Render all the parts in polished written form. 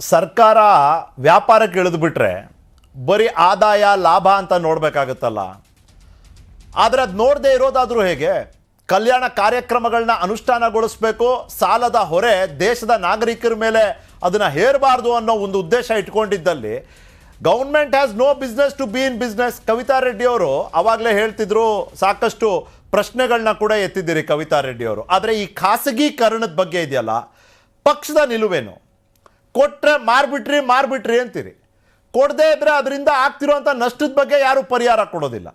ಸರ್ಕಾರ ವ್ಯಾಪಾರಕ್ಕೆ ಇಳಿದ್ಬಿಟ್ರೆ ಬರೀ ಆದಾಯ ಲಾಭ ಅಂತ ನೋಡಬೇಕಾಗುತ್ತಲ್ಲ. ಆದರೆ ಅದು ನೋಡದೇ ಇರೋದಾದರೂ ಹೇಗೆ? ಕಲ್ಯಾಣ ಕಾರ್ಯಕ್ರಮಗಳನ್ನ ಅನುಷ್ಠಾನಗೊಳಿಸಬೇಕು, ಸಾಲದ ಹೊರೆ ದೇಶದ ನಾಗರಿಕರ ಮೇಲೆ ಅದನ್ನು ಹೇರಬಾರ್ದು ಅನ್ನೋ ಒಂದು ಉದ್ದೇಶ ಇಟ್ಕೊಂಡಿದ್ದಲ್ಲಿ government has no business to be in business. Kavitha Reddy ಅವರು ಆವಾಗಲೇ ಹೇಳ್ತಿದ್ರು, ಸಾಕಷ್ಟು ಪ್ರಶ್ನೆಗಳನ್ನ ಕೂಡ ಎತ್ತಿದ್ದೀರಿ ಕವಿತಾ ರೆಡ್ಡಿ ಅವರು. ಆದರೆ ಈ ಖಾಸಗೀಕರಣದ ಬಗ್ಗೆ ಇದೆಯಲ್ಲ, ಪಕ್ಷದ ನಿಲುವೇನು? ಕೊಟ್ಟರೆ ಮಾರ್ಬಿಟ್ರಿ ಅಂತೀರಿ, ಕೊಡದೇ ಇದ್ರೆ ಅದರಿಂದ ಆಗ್ತಿರೋಂಥ ನಷ್ಟದ ಬಗ್ಗೆ ಯಾರು ಪರಿಹಾರ ಕೊಡೋದಿಲ್ಲ.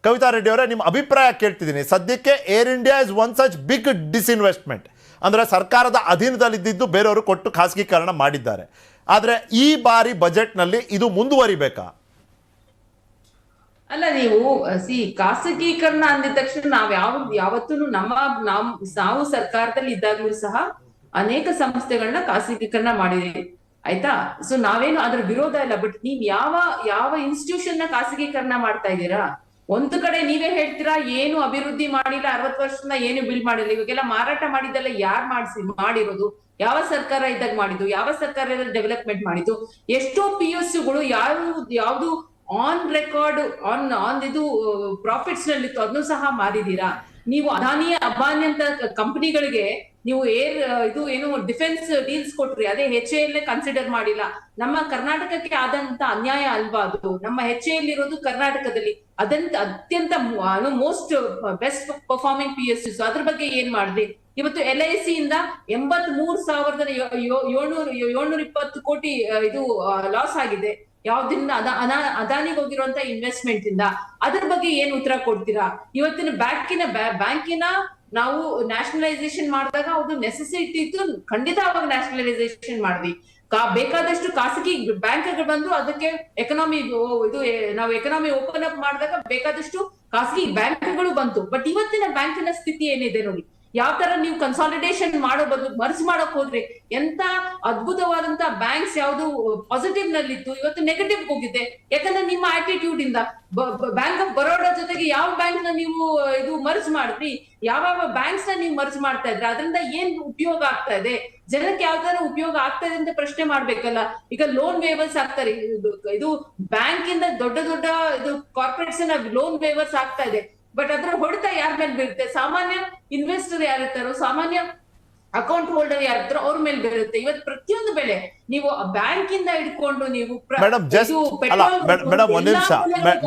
ಕವಿತಾ ರೆಡ್ಡಿ ಅವರೇ, ನಿಮ್ಮ ಅಭಿಪ್ರಾಯ ಕೇಳ್ತಿದ್ದೀನಿ. ಸದ್ಯಕ್ಕೆ Air India is one such big disinvestment. ಅಂದರೆ ಸರ್ಕಾರದ ಅಧೀನದಲ್ಲಿದ್ದು ಬೇರೆಯವರು ಕೊಟ್ಟು ಖಾಸಗೀಕರಣ ಮಾಡಿದ್ದಾರೆ. ಆದರೆ ಈ ಬಾರಿ ಬಜೆಟ್ನಲ್ಲಿ ಇದು ಮುಂದುವರಿಬೇಕಾ? ಅಲ್ಲ, ನೀವು ಖಾಸಗೀಕರಣ ಅಂದಿದ ತಕ್ಷಣ ಯಾವತ್ತೂ ನಾವು ಸರ್ಕಾರದಲ್ಲಿ ಇದ್ದಾಗಲೂ ಸಹ ಅನೇಕ ಸಂಸ್ಥೆಗಳನ್ನ ಖಾಸಗೀಕರಣ ಮಾಡಿದೀವಿ, ಆಯ್ತಾ? ಸೊ ನಾವೇನು ಅದ್ರ ವಿರೋಧ ಇಲ್ಲ. ಬಟ್ ನೀವ್ ಯಾವ ಇನ್ಸ್ಟಿಟ್ಯೂಷನ್ ನ ಖಾಸಗೀಕರಣ ಮಾಡ್ತಾ ಇದ್ದೀರಾ? ಒಂದು ಕಡೆ ನೀವೇ ಹೇಳ್ತೀರಾ ಏನು ಅಭಿವೃದ್ಧಿ ಮಾಡಿಲ್ಲ, 60 ವರ್ಷದಿಂದ ಏನು ಬಿಲ್ ಮಾಡಿಲ್ಲ. ಇವಾಗೆಲ್ಲ ಮಾರಾಟ ಮಾಡಿದ್ದೆಲ್ಲ ಯಾರು ಮಾಡಿರೋದು? ಯಾವ ಸರ್ಕಾರ ಇದ್ದಾಗ ಮಾಡಿದ್ದು? ಯಾವ ಸರ್ಕಾರ ಡೆವಲಪ್ಮೆಂಟ್ ಮಾಡಿದ್ದು? ಎಷ್ಟೋ PSUಗಳು ಯಾವ್ದು ಆನ್ ರೆಕಾರ್ಡ್ ಆನ್ ಇದು ಪ್ರಾಫಿಟ್ಸ್ ನಲ್ಲಿತ್ತು, ಅದನ್ನು ಸಹ ಮಾರಿದೀರಾ. ನೀವು ಅಂಬಾನಿ ಅಂತ ಕಂಪನಿಗಳಿಗೆ ನೀವು ಡಿಫೆನ್ಸ್ ಡೀಲ್ಸ್ ಕೊಟ್ರಿ, ಅದೇ HAL ಕನ್ಸಿಡರ್ ಮಾಡಿಲ್ಲ. ನಮ್ಮ ಕರ್ನಾಟಕಕ್ಕೆ ಆದಂತ ಅನ್ಯಾಯ ಅಲ್ವಾ ಅದು? ನಮ್ಮ HAL ಇರೋದು ಕರ್ನಾಟಕದಲ್ಲಿ, ಅತ್ಯಂತ ಮೋಸ್ಟ್ ಬೆಸ್ಟ್ ಪರ್ಫಾರ್ಮಿಂಗ್ PSUs. ಅದ್ರ ಬಗ್ಗೆ ಏನ್ ಮಾಡಿದ್ರಿ? ಇವತ್ತು LIC ಇಂದ 83,720 ಕೋಟಿ ಇದು ಲಾಸ್ ಆಗಿದೆ. ಯಾವ್ದ್ರಿಂದ? ಅದಾನಿಗೆ ಹೋಗಿರುವಂತ ಇನ್ವೆಸ್ಟ್ಮೆಂಟ್ ಇಂದ. ಅದ್ರ ಬಗ್ಗೆ ಏನ್ ಉತ್ತರ ಕೊಡ್ತೀರಾ? ಇವತ್ತಿನ ಬ್ಯಾಂಕಿನ ನಾವು ನ್ಯಾಷನಲೈಸೇಷನ್ ಮಾಡಿದಾಗ ಅದು ನೆಸೆಸಿಟಿ ಇತ್ತು, ಖಂಡಿತ ಅವಾಗ ನ್ಯಾಷನಲೈಸೇಷನ್ ಮಾಡಿದ್ವಿ. ಬೇಕಾದಷ್ಟು ಖಾಸಗಿ ಬ್ಯಾಂಕ್ಗಳು ಬಂದು ಅದಕ್ಕೆ ನಾವು ಎಕನಾಮಿ ಓಪನ್ ಅಪ್ ಮಾಡಿದಾಗ ಬೇಕಾದಷ್ಟು ಖಾಸಗಿ ಬ್ಯಾಂಕ್ಗಳು ಬಂತು. ಬಟ್ ಇವತ್ತಿನ ಬ್ಯಾಂಕಿನ ಸ್ಥಿತಿ ಏನಿದೆ ನೋಡಿ. ಯಾವ ತರ ನೀವು ಕನ್ಸಾಲಿಡೇಷನ್ ಮಾಡೋ ಬದಲು ಮರ್ಜ್ ಮಾಡಕ್ ಹೋದ್ರೆ ಎಂತ ಅದ್ಭುತವಾದಂತ ಬ್ಯಾಂಕ್ಸ್ ಯಾವ್ದು ಪಾಸಿಟಿವ್ ನಲ್ಲಿತ್ತು, ಇವತ್ತು ನೆಗೆಟಿವ್ ಹೋಗಿದೆ. ಯಾಕಂದ್ರೆ ನಿಮ್ಮ ಆಟಿಟ್ಯೂಡ್ ಇಂದ ಬ್ಯಾಂಕ್ ಆಫ್ ಬರೋಡಾ ಜೊತೆಗೆ ಯಾವ ಬ್ಯಾಂಕ್ ನ ನೀವು ಮರ್ಜ್ ಮಾಡಿದ್ರಿ, ಯಾವ ಬ್ಯಾಂಕ್ಸ್ ನ ನೀವು ಮರ್ಜ್ ಮಾಡ್ತಾ ಇದ್ರೆ ಅದರಿಂದ ಏನ್ ಉಪಯೋಗ ಆಗ್ತಾ ಇದೆ, ಜನಕ್ಕೆ ಯಾವ ತರ ಉಪಯೋಗ ಆಗ್ತಾ ಇದೆ ಅಂತ ಪ್ರಶ್ನೆ ಮಾಡ್ಬೇಕಲ್ಲ. ಈಗ ಲೋನ್ ವೇವರ್ಸ್ ಆಗ್ತಾರೆ, ಇದು ಬ್ಯಾಂಕ್ ಇಂದ ದೊಡ್ಡ ಕಾರ್ಪೊರೇಟ್ಸ್ ಲೋನ್ ವೇವರ್ಸ್ ಆಗ್ತಾ ಇದೆ. ಬಟ್ ಅದ್ರ ಹೊಡೆತ ಯಾರ ಮೇಲೆ ಬೀರುತ್ತೆ? ಸಾಮಾನ್ಯ ಇನ್ವೆಸ್ಟರ್ ಯಾರಿರ್ತಾರೋ, ಸಾಮಾನ್ಯ ಅಕೌಂಟ್ ಹೋಲ್ಡರ್ ಯಾರಿರ್ತಾರೋ ಅವ್ರ ಮೇಲೆ ಬೀರುತ್ತೆ. ಇವತ್ತು ಪ್ರತಿಯೊಂದು ಬೆಲೆ ನೀವು ಬ್ಯಾಂಕ್ ಇಂದ ಹಿಡ್ಕೊಂಡು ನೀವು ಒಂದ್ ನಿಮಿಷ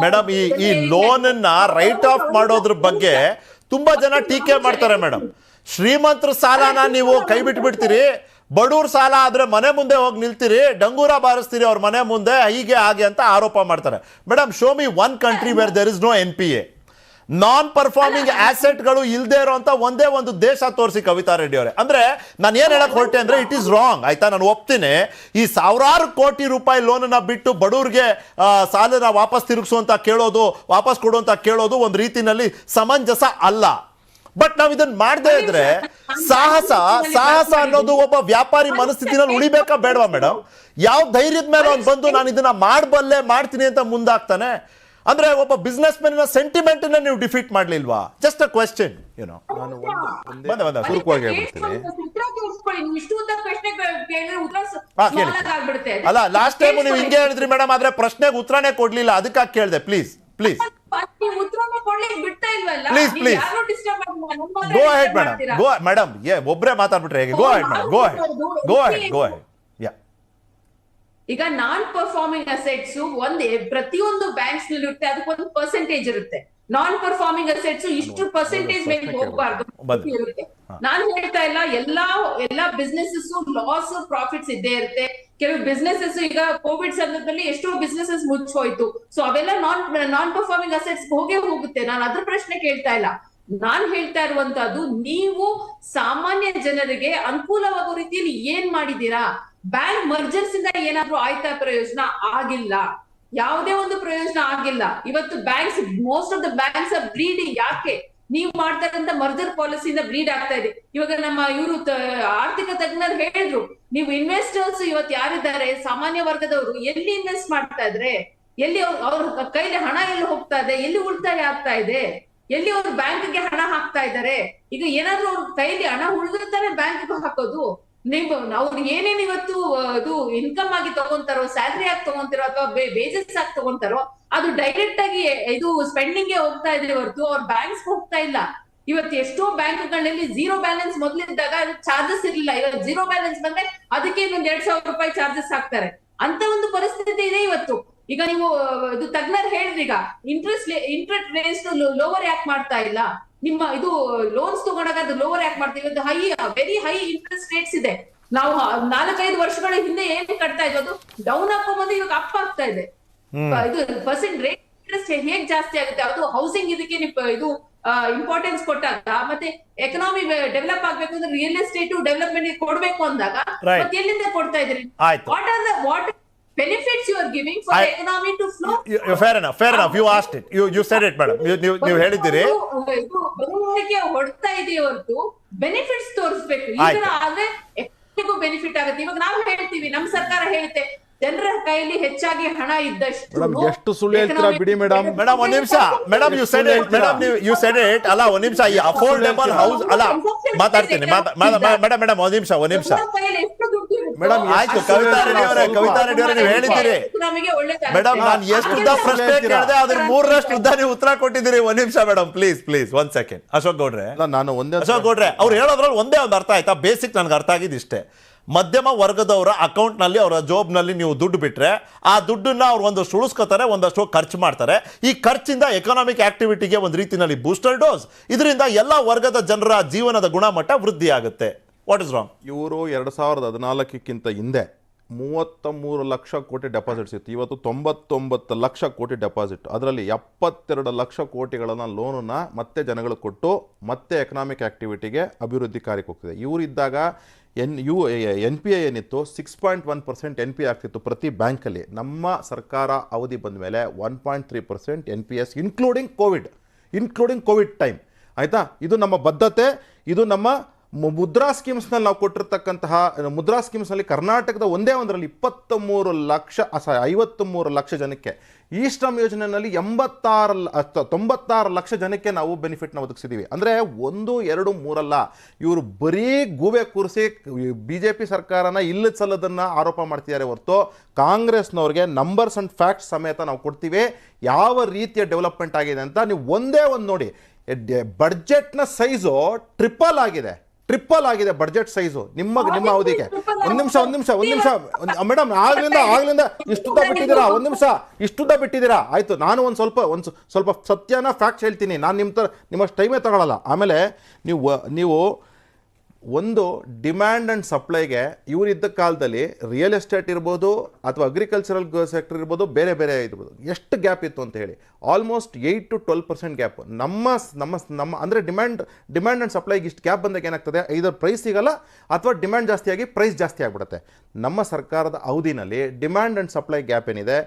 ಮೇಡಮ್, ಈ ಲೋನ್ ಅನ್ನ ರೈಟ್ ಆಫ್ ಮಾಡೋದ್ರ ಬಗ್ಗೆ ತುಂಬಾ ಜನ ಟೀಕೆ ಮಾಡ್ತಾರೆ ಮೇಡಮ್. ಶ್ರೀಮಂತರ ಸಾಲನ ನೀವು ಕೈ ಬಿಟ್ಬಿಡ್ತೀರಿ, ಬಡವ್ರ ಸಾಲ ಆದ್ರೆ ಮನೆ ಮುಂದೆ ಹೋಗಿ ನಿಲ್ತೀರಿ, ಡಂಗೂರ ಬಾರಿಸ್ತೀರಿ ಅವ್ರ ಮನೆ ಮುಂದೆ, ಹೀಗೆ ಹಾಗೆ ಅಂತ ಆರೋಪ ಮಾಡ್ತಾರೆ. Madam, show me one country where there is no NPA. Non performing ಆಸೆಟ್ಗಳು ಇಲ್ಲದೆ ಇರುವಂತ ಒಂದೇ ಒಂದು ದೇಶ ತೋರಿಸಿ ಕವಿತಾ ರೆಡ್ಡಿ ಅವರೇ. ಅಂದ್ರೆ ನಾನು ಏನ್ ಹೇಳಕ್ ಹೊರಟೆ ಅಂದ್ರೆ ಇಟ್ ಈಸ್ ರಾಂಗ್, ಆಯ್ತಾ? ನಾನು ಒಪ್ತೀನಿ, ಈ ಸಾವಿರಾರು ಕೋಟಿ ರೂಪಾಯಿ ಲೋನನ್ನ ಬಿಟ್ಟು ಬಡವ್ರಿಗೆ ಸಾಲನ ವಾಪಸ್ ವಾಪಸ್ ಕೊಡುವಂತ ಕೇಳೋದು ಒಂದು ರೀತಿನಲ್ಲಿ ಸಮಂಜಸ ಅಲ್ಲ. ಬಟ್ ನಾವ್ ಇದನ್ನ ಮಾಡದೇ ಇದ್ರೆ ಸಾಹಸ ಅನ್ನೋದು ಒಬ್ಬ ವ್ಯಾಪಾರಿ ಮನಸ್ಥಿತಿನಲ್ಲಿ ಉಳಿಬೇಕಾ ಬೇಡವಾ ಮೇಡಮ್? ಯಾವ ಧೈರ್ಯದ ಮೇಲೆ ಅವ್ನು ಬಂದು ನಾನು ಇದನ್ನ ಮಾಡ್ತೀನಿ ಅಂತ ಮುಂದಾಗ್ತಾನೆ? ಅಂದ್ರೆ ಒಬ್ಬ ಬಿಸ್ನೆಸ್ ಮ್ಯಾನ್ ಸೆಂಟಿಮೆಂಟ್ ನೀವು ಡಿಫೀಟ್ ಮಾಡ್ಲಿಲ್ವಾ? ಜಸ್ಟ್ ಅ ಕ್ವೆಶ್ಚನ್, ಸುರುಕವಾಗಿ ಹೇಳ್ಬಿಡ್ತೀನಿ. ಅಲ್ಲ, ಲಾಸ್ಟ್ ಟೈಮ್ ನೀವು ಹಿಂಗೆ ಹೇಳಿದ್ರಿ ಮೇಡಮ್, ಆದ್ರೆ ಪ್ರಶ್ನೆಗೆ ಉತ್ತರನೇ ಕೊಡ್ಲಿಲ್ಲ, ಅದಕ್ಕಾಗಿ ಕೇಳಿದೆ. Please go ahead madam. ಒಬ್ರೇ ಮಾತಾಡ್ಬಿಟ್ರೆ ಹೇಗೆ? Go ahead. ಈಗ ನಾನ್ ಪರ್ಫಾರ್ಮಿಂಗ್ ಅಸೆಟ್ಸ್ ಪ್ರತಿಯೊಂದು ಬ್ಯಾಂಕ್ಸ್ ನಲ್ಲಿ ಇರುತ್ತೆ, ಅದಕ್ಕೊಂದು ಪರ್ಸೆಂಟೇಜ್ ಇರುತ್ತೆ. ನಾನ್ ಪರ್ಫಾರ್ಮಿಂಗ್ ಅಸೆಟ್ಸ್ ಇಷ್ಟು ಪರ್ಸೆಂಟೇಜ್ ಮೇಲೆ ಹೋಗಬಾರ್ದು ಇರುತ್ತೆ. ನಾನು ಹೇಳ್ತಾ ಇಲ್ಲ, ಎಲ್ಲಾ ಬಿಸ್ನೆಸಸ್ ಲಾಸ್ ಪ್ರಾಫಿಟ್ಸ್ ಇದ್ದೇ ಇರುತ್ತೆ. ಕೆಲವು ಬಿಸ್ನೆಸಸ್ ಈಗ ಕೋವಿಡ್ ಸಂದರ್ಭದಲ್ಲಿ ಎಷ್ಟೋ ಬಿಸ್ನೆಸಸ್ ಮುಚ್ಚೋಯ್ತು. ಸೊ ಅವೆಲ್ಲ ನಾನ್ ಪರ್ಫಾರ್ಮಿಂಗ್ ಅಸೆಟ್ಸ್ ಹೋಗುತ್ತೆ. ನಾನು ಅದ್ರ ಪ್ರಶ್ನೆ ಕೇಳ್ತಾ ಇಲ್ಲ. ನಾನ್ ಹೇಳ್ತಾ ಇರುವಂತದ್ದು, ನೀವು ಸಾಮಾನ್ಯ ಜನರಿಗೆ ಅನುಕೂಲವಾಗೋ ರೀತಿಯಲ್ಲಿ ಏನ್ ಮಾಡಿದೀರಾ? ಬ್ಯಾಂಕ್ ಮರ್ಜರ್ಸ್ ಇಂದ ಏನಾದ್ರೂ ಆಯ್ತಾ? ಪ್ರಯೋಜನ ಆಗಿಲ್ಲ, ಯಾವುದೇ ಒಂದು ಪ್ರಯೋಜನ ಆಗಿಲ್ಲ. ಇವತ್ತು banks, most of the banks are bleeding. ಯಾಕೆ? ನೀವು ಮಾಡ್ತಾರಂತ ಮರ್ಜರ್ ಪಾಲಿಸಿಯಿಂದ ಬ್ಲೀಡ್ ಆಗ್ತಾ ಇದೆ. ಇವಾಗ ನಮ್ಮ ಆರ್ಥಿಕ ತಜ್ಞರು ಹೇಳಿದ್ರು, ನೀವು ಇನ್ವೆಸ್ಟರ್ಸ್ ಇವತ್ತು ಯಾರಿದ್ದಾರೆ, ಸಾಮಾನ್ಯ ವರ್ಗದವರು ಎಲ್ಲಿ ಇನ್ವೆಸ್ಟ್ ಮಾಡ್ತಾ ಇದ್ರೆ, ಎಲ್ಲಿ ಅವ್ರ ಕೈಲಿ ಹಣ ಎಲ್ಲಿ ಹೋಗ್ತಾ ಇದೆ, ಎಲ್ಲಿ ಉಳಿತಾಯ ಆಗ್ತಾ ಇದೆ, ಎಲ್ಲಿ ಅವರು ಬ್ಯಾಂಕ್ಗೆ ಹಣ ಹಾಕ್ತಾ ಇದ್ದಾರೆ? ಈಗ ಏನಾದ್ರೂ ಅವ್ರ ಕೈಲಿ ಹಣ ಉಳಿದಿರ್ತಾರೆ ಬ್ಯಾಂಕ್ಗೆ ಹಾಕೋದು. ನೀವು ಅವ್ರು ಏನೇನ್ ಇವತ್ತು ಇದು ಇನ್ಕಮ್ ಆಗಿ ತಗೊಂತಾರೋ, ಸ್ಯಾಲ್ರಿ ಆಗಿ ತಗೊಂತಾರೋ ಅಥವಾ ಬೇಜಸ್ ಆಗಿ ತಗೊಂತಾರೋ ಅದು ಡೈರೆಕ್ಟ್ ಆಗಿ ಇದು ಸ್ಪೆಂಡಿಂಗ್ ಗೆ ಹೋಗ್ತಾ ಇದೆ ಹೊರತು ಅವ್ರ ಬ್ಯಾಂಕ್ಸ್ ಹೋಗ್ತಾ ಇಲ್ಲ. ಇವತ್ತು ಎಷ್ಟೋ ಬ್ಯಾಂಕ್ಗಳಲ್ಲಿ ಝೀರೋ ಬ್ಯಾಲೆನ್ಸ್ ಮೊದಲಿದ್ದಾಗ ಚಾರ್ಜಸ್ ಇರ್ಲಿಲ್ಲ, ಇವತ್ತು ಝೀರೋ ಬ್ಯಾಲೆನ್ಸ್ ಬಂದ್ರೆ ಅದಕ್ಕೆ ಇನ್ನೊಂದ್ 2,000 ರೂಪಾಯಿ ಚಾರ್ಜಸ್ ಹಾಕ್ತಾರೆ. ಅಂತ ಒಂದು ಪರಿಸ್ಥಿತಿ ಇದೆ ಇವತ್ತು. ಈಗ ನೀವು ಇದು ತಜ್ಞರು ಹೇಳಿದ್ರಿ, ಈಗ ಇಂಟ್ರೆಸ್ಟ್ ರೇಟ್ಸ್ ಲೋವರ್ ಯಾಕೆ ಮಾಡ್ತಾ ಇಲ್ಲ, ನಿಮ್ಮ ಇದು ಲೋನ್ಸ್ ತಗೊಂಡಾಗ ಅದು ಲೋವರ್ ಯಾಕೆ ಮಾಡ್ತೀವಿ, ಇವತ್ತು ವೆರಿ ಹೈ ಇಂಟ್ರೆಸ್ಟ್ ರೇಟ್ಸ್ ಇದೆ. ನಾವು 4-5 ವರ್ಷಗಳ ಹಿಂದೆ ಏನ್ ಕಟ್ತಾ ಇದ್ವಿ ಅದು ಡೌನ್ ಹಾಕೊಂಡ್ಬಂದು ಇವಾಗ ಅಪ್ ಆಗ್ತಾ ಇದೆ. ಇದು ಪರ್ಸೆಂಟ್ ರೇಟ್ ಇಂಟ್ರೆಸ್ಟ್ ಹೇಗ್ ಜಾಸ್ತಿ ಆಗುತ್ತೆ, ಅದು ಹೌಸಿಂಗ್ ಇದಕ್ಕೆ ಇದು ಇಂಪಾರ್ಟೆನ್ಸ್ ಕೊಟ್ಟಾಗ, ಮತ್ತೆ ಎಕನಾಮಿ ಡೆವಲಪ್ ಆಗ್ಬೇಕು ಅಂದ್ರೆ ರಿಯಲ್ ಎಸ್ಟೇಟ್ ಡೆವಲಪ್ಮೆಂಟ್ ಕೊಡ್ಬೇಕು ಅಂದಾಗ ಮತ್ತೆ ಎಲ್ಲಿಂದ ಕೊಡ್ತಾ ಇದ್ರಿ? What benefits you are giving for the economy to flow? Fair enough. You asked it. You said it, madam. ನೀವು ಹೇಳಿದ್ದೀರಿ. ಇದು ಬರುವವರಿಗೆ ಹೊಡ್ತಾ ಇದೆ ಹೊರತು ಬೆನಿಫಿಟ್ಸ್ ತೋರಿಸ್ಬೇಕು. ಈಗ ಆದ್ರೆ ಎಕನಾಮಿಗೂ ಬೆನಿಫಿಟ್ ಆಗುತ್ತೆ. ಇವಾಗ ನಾವು ಹೇಳ್ತೀವಿ, ನಮ್ಮ ಸರ್ಕಾರ ಹೇಳುತ್ತೆ ಜನರ ಕೈಯಲ್ಲಿ ಹೆಚ್ಚಾಗಿ ಹಣ ಇದ್ದಷ್ಟು ಎಷ್ಟು ಸುಳ್ಳು ಹೇಳ್ತೀರಾ ಬಿಡಿ ಮೇಡಮ್. ಮೇಡಮ್ ಒಂದ್ ನಿಮಿಷ, ಮೇಡಮ್ ಯು ಸೆಡ್ ಇಟ್ ಅಲ್ಲ, ಒಂದ್ ನಿಮಿಷ. ಈ ಅಫೋರ್ಡೆಬಲ್ ಹೌಸ್ ಅಲ್ಲ, ಮಾತಾಡ್ತೀನಿ ಮೇಡಮ್ ಒಂದ್ ನಿಮಿಷ. ಮೇಡಮ್ ಆಯ್ತು, ಕವಿತಾ ರೆಡ್ಡಿ ಅವರೇ ನೀವು ಹೇಳಿದ್ದೀರಿ ಮೇಡಮ್. ನಾನು ಎಷ್ಟು ಉದ್ದ ಪ್ರಶ್ನೆ ಕೇಳಿದೆ ಅದ್ರ 3ರಷ್ಟು ಉದ್ದ ನೀವು ಉತ್ತರ ಕೊಟ್ಟಿದ್ದೀರಿ. ಒಂದ್ ನಿಮಿಷ ಮೇಡಮ್, ಪ್ಲೀಸ್ 1 ಸೆಕೆಂಡ್. ಅಶೋಕ್ ಗೌಡ್ರೆ, ಅಶೋಕ್ ಗೌಡ್ರೆ ಅವ್ರು ಹೇಳೋದ್ರಲ್ಲಿ ಒಂದೇ ಒಂದು ಅರ್ಥ ಆಯ್ತಾ? ಬೇಸಿಕ್ ನನ್ಗೆ ಅರ್ಥ ಆಗಿದ್ದು ಇಷ್ಟೇ. ಮಧ್ಯಮ ವರ್ಗದವರ ಅಕೌಂಟ್ ನಲ್ಲಿ, ಅವರ ಜಾಬ್ ನಲ್ಲಿ ನೀವು ದುಡ್ಡು ಬಿಟ್ರೆ ಆ ದುಡ್ಡನ್ನ ಅವ್ರು ಒಂದಷ್ಟು ಉಳಿಸ್ಕೋತಾರೆ, ಒಂದಷ್ಟು ಖರ್ಚು ಮಾಡ್ತಾರೆ. ಈ ಖರ್ಚಿಂದ ಎಕನಾಮಿಕ್ ಆಕ್ಟಿವಿಟಿಗೆ ಒಂದು ರೀತಿಯಲ್ಲಿ ಬೂಸ್ಟರ್ ಡೋಸ್. ಇದರಿಂದ ಎಲ್ಲ ವರ್ಗದ ಜನರ ಜೀವನದ ಗುಣಮಟ್ಟ ವೃದ್ಧಿ ಆಗುತ್ತೆ. What is wrong? ಇವರು 2014ಕ್ಕಿಂತ ಹಿಂದೆ 33 ಲಕ್ಷ ಕೋಟಿ ಡೆಪಾಸಿಟ್ಸ್ ಇತ್ತು. ಇವತ್ತು 99 ಲಕ್ಷ ಕೋಟಿ ಡೆಪಾಸಿಟ್. ಅದರಲ್ಲಿ 72 ಲಕ್ಷ ಕೋಟಿಗಳನ್ನು ಲೋನನ್ನ ಮತ್ತೆ ಜನಗಳು ಕೊಟ್ಟು ಮತ್ತೆ ಎಕನಾಮಿಕ್ ಆಕ್ಟಿವಿಟಿಗೆ ಅಭಿವೃದ್ಧಿ ಕಾರ್ಯಕ್ಕೆ ಹೋಗ್ತಿದೆ. ಇವರಿದ್ದಾಗ NPA ಏನಿತ್ತು 6.1% NPA ಆಗ್ತಿತ್ತು ಪ್ರತಿ ಬ್ಯಾಂಕಲ್ಲಿ. ನಮ್ಮ ಸರ್ಕಾರ ಅವಧಿ ಬಂದ ಮೇಲೆ 1.3% NPS ಇನ್ಕ್ಲೂಡಿಂಗ್ ಕೋವಿಡ್ ಟೈಮ್. ಆಯಿತಾ? ಇದು ನಮ್ಮ ಬದ್ಧತೆ. ಇದು ನಮ್ಮ ಮುದ್ರಾ ಸ್ಕೀಮ್ಸ್ನಲ್ಲಿ ನಾವು ಕೊಟ್ಟಿರ್ತಕ್ಕಂತಹ ಮುದ್ರಾ ಸ್ಕೀಮ್ಸ್ನಲ್ಲಿ ಕರ್ನಾಟಕದ ಒಂದರಲ್ಲಿ 53 ಲಕ್ಷ ಜನಕ್ಕೆ, ಈ ಶ್ರಮ್ ಯೋಜನೆಯಲ್ಲಿ 96 ಲಕ್ಷ ಜನಕ್ಕೆ ನಾವು ಬೆನಿಫಿಟ್ನ ಒದಗಿಸಿದ್ದೀವಿ. ಅಂದರೆ 1, 2, 3 ಅಲ್ಲ, ಇವರು ಬರೀ ಗೂಬೆ ಕೂರಿಸಿ BJP ಸರ್ಕಾರನ ಇಲ್ಲದ ಸಲ್ಲದನ್ನು ಆರೋಪ ಮಾಡ್ತಿದ್ದಾರೆ ಹೊರತು ಕಾಂಗ್ರೆಸ್ನವ್ರಿಗೆ ನಂಬರ್ಸ್ ಆ್ಯಂಡ್ ಫ್ಯಾಕ್ಟ್ಸ್ ಸಮೇತ ನಾವು ಕೊಡ್ತೀವಿ ಯಾವ ರೀತಿಯ ಡೆವಲಪ್ಮೆಂಟ್ ಆಗಿದೆ ಅಂತ. ನೀವು ಒಂದೇ ಒಂದು ನೋಡಿ, ಬಡ್ಜೆಟ್ನ ಸೈಜು ಟ್ರಿಪಲ್ ಆಗಿದೆ ಬಡ್ಜೆಟ್ ಸೈಜು ನಿಮ್ಮ ಅವಧಿಗೆ. ಒಂದ್ ನಿಮಿಷ ಮೇಡಮ್, ಆಗ್ಲಿಂದ ಇಷ್ಟುದ್ದ ಬಿಟ್ಟಿದ್ದೀರಾ? ಒಂದ್ ನಿಮಿಷ, ಇಷ್ಟುದ್ದ ಬಿಟ್ಟಿದ್ದೀರಾ? ಆಯ್ತು, ನಾನು ಒಂದು ಸ್ವಲ್ಪ ಸತ್ಯನ ಫ್ಯಾಕ್ಟ್ಸ್ ಹೇಳ್ತೀನಿ. ನಾನು ನಿಮ್ಮಷ್ಟು ಟೈಮೇ ತಗೊಳ್ಳಲ್ಲ. ಆಮೇಲೆ ನೀವು ಒಂದು ಡಿಮ್ಯಾಂಡ್ ಆ್ಯಂಡ್ ಸಪ್ಲೈಗೆ ಇವರಿದ್ದ ಕಾಲದಲ್ಲಿ ರಿಯಲ್ ಎಸ್ಟೇಟ್ ಇರ್ಬೋದು ಅಥವಾ ಅಗ್ರಿಕಲ್ಚರಲ್ ಸೆಕ್ಟರ್ ಇರ್ಬೋದು, ಬೇರೆ ಇರ್ಬೋದು, ಎಷ್ಟು ಗ್ಯಾಪ್ ಇತ್ತು ಅಂತ ಹೇಳಿ. Almost 8 to 12% gap. ನಮ್ಮ ಅಂದರೆ ಡಿಮ್ಯಾಂಡ್ ಆ್ಯಂಡ್ ಸಪ್ಲೈಗೆ ಇಷ್ಟು ಗ್ಯಾಪ್ ಬಂದಾಗ ಏನಾಗ್ತದೆ, ಇದರ ಪ್ರೈಸ್ ಸಿಗಲ್ಲ ಅಥವಾ ಡಿಮ್ಯಾಂಡ್ ಜಾಸ್ತಿಯಾಗಿ ಪ್ರೈಸ್ ಜಾಸ್ತಿ ಆಗಿಬಿಡುತ್ತೆ. ನಮ್ಮ ಸರ್ಕಾರದ ಅವಧಿನಲ್ಲಿ ಡಿಮ್ಯಾಂಡ್ ಆ್ಯಂಡ್ ಸಪ್ಲೈ ಗ್ಯಾಪ್ ಏನಿದೆ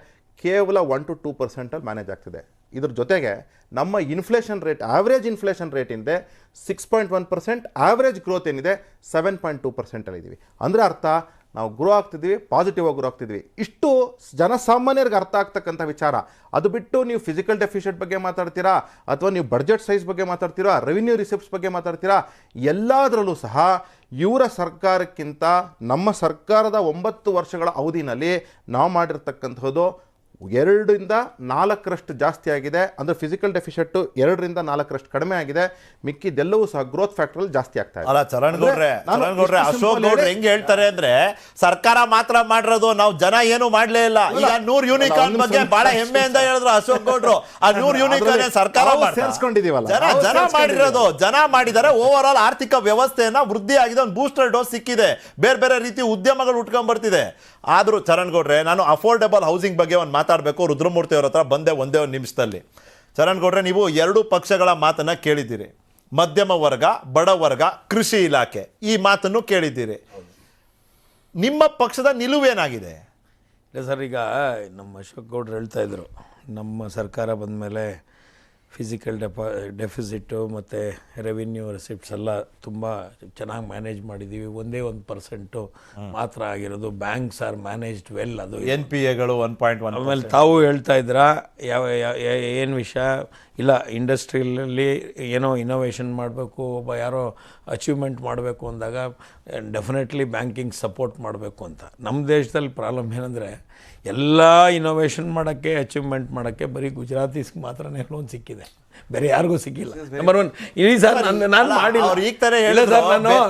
ಕೇವಲ 1 to 2% ಮ್ಯಾನೇಜ್ ಆಗ್ತಿದೆ. ಇದ್ರ ಜೊತೆಗೆ ನಮ್ಮ inflation rate, average inflation rate ಏನಿದೆ 6.1%, ಆವ್ರೇಜ್ ಗ್ರೋತ್ ಏನಿದೆ 7.2% ಇದ್ದೀವಿ. ಅಂದರೆ ಅರ್ಥ ನಾವು ಗ್ರೋ ಆಗ್ತಿದ್ವಿ, ಪಾಸಿಟಿವ್ ಆಗಿ ಗ್ರೋ ಆಗ್ತಿದ್ವಿ. ಇಷ್ಟು ಜನಸಾಮಾನ್ಯರಿಗೆ ಅರ್ಥ ಆಗ್ತಕ್ಕಂಥ ವಿಚಾರ. ಅದು ಬಿಟ್ಟು ನೀವು ಫಿಸಿಕಲ್ ಡೆಫಿಷಿಟ್ ಬಗ್ಗೆ ಮಾತಾಡ್ತೀರಾ ಅಥವಾ ನೀವು ಬಡ್ಜೆಟ್ ಸೈಜ್ ಬಗ್ಗೆ ಮಾತಾಡ್ತೀರಾ, ರೆವಿನ್ಯೂ ರಿಸಿಪ್ಟ್ಸ್ ಬಗ್ಗೆ ಮಾತಾಡ್ತೀರಾ, ಎಲ್ಲದರಲ್ಲೂ ಸಹ ಇವರ ಸರ್ಕಾರಕ್ಕಿಂತ ನಮ್ಮ ಸರ್ಕಾರದ 9 ವರ್ಷಗಳ ಅವಧಿನಲ್ಲಿ ನಾವು ಮಾಡಿರ್ತಕ್ಕಂಥದ್ದು 2-4% ಜಾಸ್ತಿ ಆಗಿದೆ. ಅಂದರೆ ಫಿಸಿಕಲ್ ಡೆಫಿಷಿಟ್ 2-4% ಕಡಿಮೆ ಆಗಿದೆ. ಮಿಕ್ಕಿದೆಲ್ಲವೂ ಸಹ ಗ್ರೋತ್ ಫ್ಯಾಕ್ಟರ್ ಜಾಸ್ತಿ ಆಗ್ತಾ ಇದೆ. ಅಲ್ಲ ಚರಣ್ ಗೌಡ್ರೆ, ಅಶೋಕ್ ಗೌಡ್ರೆ ಹೆಂಗೆ ಹೇಳ್ತಾರೆ ಅಂದ್ರೆ ಸರ್ಕಾರ ಮಾತ್ರ ಮಾಡಿರೋದು, ನಾವು ಜನ ಏನು ಮಾಡ್ಲೇ ಇಲ್ಲ. ಈಗ 100 ಯೂನಿಕಾರ್ನ್ ಬಗ್ಗೆ ಬಹಳ ಹೆಮ್ಮೆಯಿಂದ ಹೇಳಿದ್ರು ಅಶೋಕ್ ಗೌಡ್ರು. ಆ 100 ಯೂನಿಕಾರ್ನ್ ಸರ್ಕಾರ ಸೇರಿಸ್ಕೊಂಡಿದೀವಲ್ಲ, ಜನ ಮಾಡಿರೋದು, ಜನ ಮಾಡಿದರೆ. ಓವರ್ ಆಲ್ ಆರ್ಥಿಕ ವ್ಯವಸ್ಥೆಯನ್ನ ವೃದ್ಧಿ ಆಗಿದೆ, ಒಂದು ಬೂಸ್ಟರ್ ಡೋಸ್ ಸಿಕ್ಕಿದೆ, ಬೇರೆ ರೀತಿ ಉದ್ಯಮಗಳು ಉಟ್ಕೊಂಡ್ ಬರ್ತಿದೆ. ಆದ್ರೂ ಚರಣ್ ಗೌಡ್ರೆ, ನಾನು ಅಫೋರ್ಡೆಬಲ್ ಹೌಸಿಂಗ್ ಬಗ್ಗೆ ಒಂದು ಮಾತಾಡಬೇಕು. ರುದ್ರಮೂರ್ತಿ ಅವ್ರ ಹತ್ರ ಬಂದೆ ಒಂದೇ ಒಂದು ನಿಮಿಷದಲ್ಲಿ. ಚರಣ್ ಗೌಡ್ರೆ, ನೀವು 2 ಪಕ್ಷಗಳ ಮಾತನ್ನ ಕೇಳಿದ್ದೀರಿ. ಮಧ್ಯಮ ವರ್ಗ, ಬಡವರ್ಗ, ಕೃಷಿ ಇಲಾಖೆ, ಈ ಮಾತನ್ನು ಕೇಳಿದ್ದೀರಿ. ನಿಮ್ಮ ಪಕ್ಷದ ನಿಲುವೇನಾಗಿದೆ? ಇಲ್ಲ ಸರ್, ಈಗ ನಮ್ಮ ಅಶೋಕ್ ಗೌಡ್ರು ಹೇಳ್ತಾ ಇದ್ರು, ನಮ್ಮ ಸರ್ಕಾರ ಬಂದ ಮೇಲೆ ಫಿಸಿಕಲ್ ಡೆಫಿಸಿಟ್ಟು ಮತ್ತು ರೆವಿನ್ಯೂ ರಿಸಿಪ್ಟ್ಸ್ ಎಲ್ಲ ತುಂಬ ಚೆನ್ನಾಗಿ ಮ್ಯಾನೇಜ್ ಮಾಡಿದ್ದೀವಿ. 1% ಮಾತ್ರ ಆಗಿರೋದು. Banks are managed well. ಅದು NPAಗಳು 1.1. ಆಮೇಲೆ ತಾವು ಹೇಳ್ತಾ ಇದ್ದೀರಾ ಏನು ವಿಷಯ ಇಲ್ಲ, ಇಂಡಸ್ಟ್ರಿಯಲ್ಲಿ ಏನೋ ಇನೋವೇಷನ್ ಮಾಡಬೇಕು, ಒಬ್ಬ ಯಾರೋ ಅಚೀವ್ಮೆಂಟ್ ಮಾಡಬೇಕು ಅಂದಾಗ ಡೆಫಿನೆಟ್ಲಿ ಬ್ಯಾಂಕಿಂಗ್ ಸಪೋರ್ಟ್ ಮಾಡಬೇಕು ಅಂತ. ನಮ್ಮ ದೇಶದಲ್ಲಿ ಪ್ರಾಬ್ಲಮ್ ಏನಂದರೆ ಎಲ್ಲ ಇನೋವೇಷನ್ ಮಾಡೋಕ್ಕೆ, ಅಚೀವ್ಮೆಂಟ್ ಮಾಡೋಕ್ಕೆ ಬರೀ ಗುಜರಾತೀಸ್ಗೆ ಮಾತ್ರನೇ ಲೋನ್ ಸಿಕ್ಕಿದೆ, ಬೇರೆ ಯಾರಿಗೂ ಸಿಕ್ಕಿಲ್ಲ. ನಂಬರ್ 1 ಇಡೀ ಸರ್ ನಾನು ಮಾಡಿಲ್ಲ. ಅವ್ರು ಈಗ ತಾನೇ ಹೇಳಿದ್ರು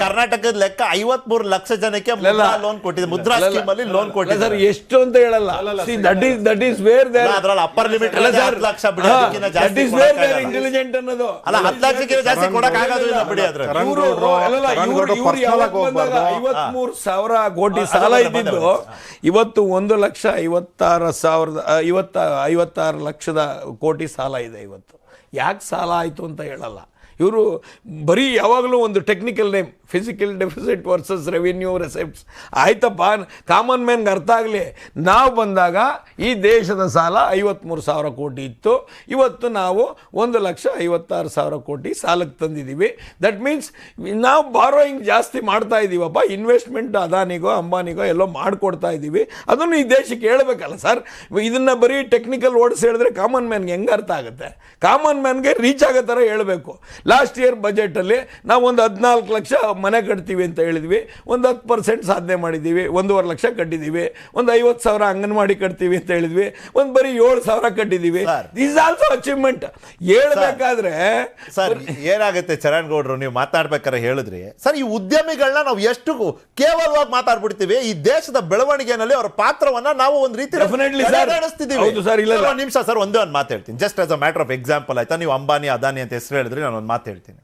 ಕರ್ನಾಟಕದ ಲೆಕ್ಕ 53 ಲಕ್ಷ ಜನಕ್ಕೆ ಲೋನ್ ಕೊಟ್ಟಿದೆ, ಮುದ್ರಾ ಸ್ಕೀಮ್ ಅಲ್ಲಿ ಲೋನ್ ಕೊಟ್ಟಿದೆ ಸರ್. ಎಷ್ಟು ಅಂತ ಹೇಳಲ್ಲ, ದಟ್ ಈಸ್ ವೇರ್ ದೇರ್ ಅದ್ರಲ್ಲಿ ಅಪ್ಪರ್ ಲಿಮಿಟ್ 10 ಲಕ್ಷ ಬಿಡಿ, ಅದಕ್ಕಿಂತ ಜಾಸ್ತಿ ಇಂಟೆಲಿಜೆಂಟ್ ಅನ್ನೋದು ಅಲ್ಲ. 10 ಲಕ್ಷಕ್ಕಿಂತ ಜಾಸ್ತಿ ಕೊಡಕ್ ಆಗೋದಿಲ್ಲ ಬಿಡಿ. ಅದ್ರ 53,000 ಕೋಟಿ ಸಾಲ ಇದ್ದಿದ್ದು ಇವತ್ತು 1,56,000 ಲಕ್ಷದ ಕೋಟಿ ಸಾಲ ಇದೆ ಇವತ್ತು. ಯಾಕೆ ಸಾಲ ಆಯಿತು ಅಂತ ಹೇಳಲ್ಲ ಇವರು. ಬರೀ ಯಾವಾಗಲೂ ಒಂದು technical name, physical deficit versus revenue receipts. ಆಯ್ತಪ್ಪ, ಕಾಮನ್ ಮ್ಯಾನ್ಗೆ ಅರ್ಥ ಆಗಲಿ. ನಾವು ಬಂದಾಗ ಈ ದೇಶದ ಸಾಲ 53,000 ಕೋಟಿ ಇತ್ತು, ಇವತ್ತು ನಾವು 1,56,000 ಕೋಟಿ ಸಾಲಕ್ಕೆ ತಂದಿದ್ದೀವಿ. ದಟ್ ಮೀನ್ಸ್ ನಾವು ಬಾರೋಯಿಂಗ್ ಜಾಸ್ತಿ ಮಾಡ್ತಾ ಇದ್ದೀವಪ್ಪ. ಇನ್ವೆಸ್ಟ್ಮೆಂಟ್ ಅದಾನಿಗೋ ಅಂಬಾನಿಗೋ ಎಲ್ಲೋ ಮಾಡಿಕೊಡ್ತಾ ಇದ್ದೀವಿ. ಅದನ್ನು ಈ ದೇಶಕ್ಕೆ ಹೇಳಬೇಕಲ್ಲ ಸರ್. ಇದನ್ನು ಬರೀ ಟೆಕ್ನಿಕಲ್ ವರ್ಡ್ಸ್ ಹೇಳಿದ್ರೆ ಕಾಮನ್ ಮ್ಯಾನ್ಗೆ ಹೆಂಗೆ ಅರ್ಥ ಆಗುತ್ತೆ? ಕಾಮನ್ ಮ್ಯಾನ್ಗೆ ರೀಚ್ ಆಗೋ ಥರ ಹೇಳಬೇಕು. ಲಾಸ್ಟ್ ಇಯರ್ ಬಜೆಟಲ್ಲಿ ನಾವು ಒಂದು 14 ಲಕ್ಷ ಮನೆ ಕಟ್ತೀವಿ ಅಂತ ಹೇಳಿದ್ವಿ, ಒಂದು 10% ಸಾಧನೆ ಮಾಡಿದ್ದೀವಿ, 1.5 ಲಕ್ಷ ಕಟ್ಟಿದ್ದೀವಿ. ಒಂದು 50,000 ಅಂಗನವಾಡಿ ಕಟ್ತೀವಿ ಅಂತ ಹೇಳಿದ್ವಿ, ಒಂದು ಬರೀ 7,000 ಕಟ್ಟಿದ್ದೀವಿ. This also achievement. ಹೇಳ್ಬೇಕಾದ್ರೆ ಸರ್ ಏನಾಗುತ್ತೆ ಚರಣ್ ಗೌಡ್ರು, ನೀವು ಮಾತಾಡ್ಬೇಕಾದ್ರೆ ಹೇಳಿದ್ರಿ ಸರ್, ಈ ಉದ್ಯಮಿಗಳನ್ನ ನಾವು ಎಷ್ಟು ಕೇವಲವಾಗಿ ಮಾತಾಡ್ಬಿಡ್ತೀವಿ. ಈ ದೇಶದ ಬೆಳವಣಿಗೆನಲ್ಲಿ ಅವರ ಪಾತ್ರವನ್ನ ನಾವು ಒಂದು ರೀತಿ ನಿಮಿಷ ಸರ್, ಒಂದೇ ಒಂದು ಮಾತು ಹೇಳ್ತೀನಿ, just as a matter of example. ಆಯ್ತಾ, ನೀವು ಅಂಬಾನಿ ಅದಾನಿ ಅಂತ ಹೆಸರು ಹೇಳಿದ್ರಿ, ನಾನು ಒಂದು ಮಾತು ಹೇಳ್ತೀನಿ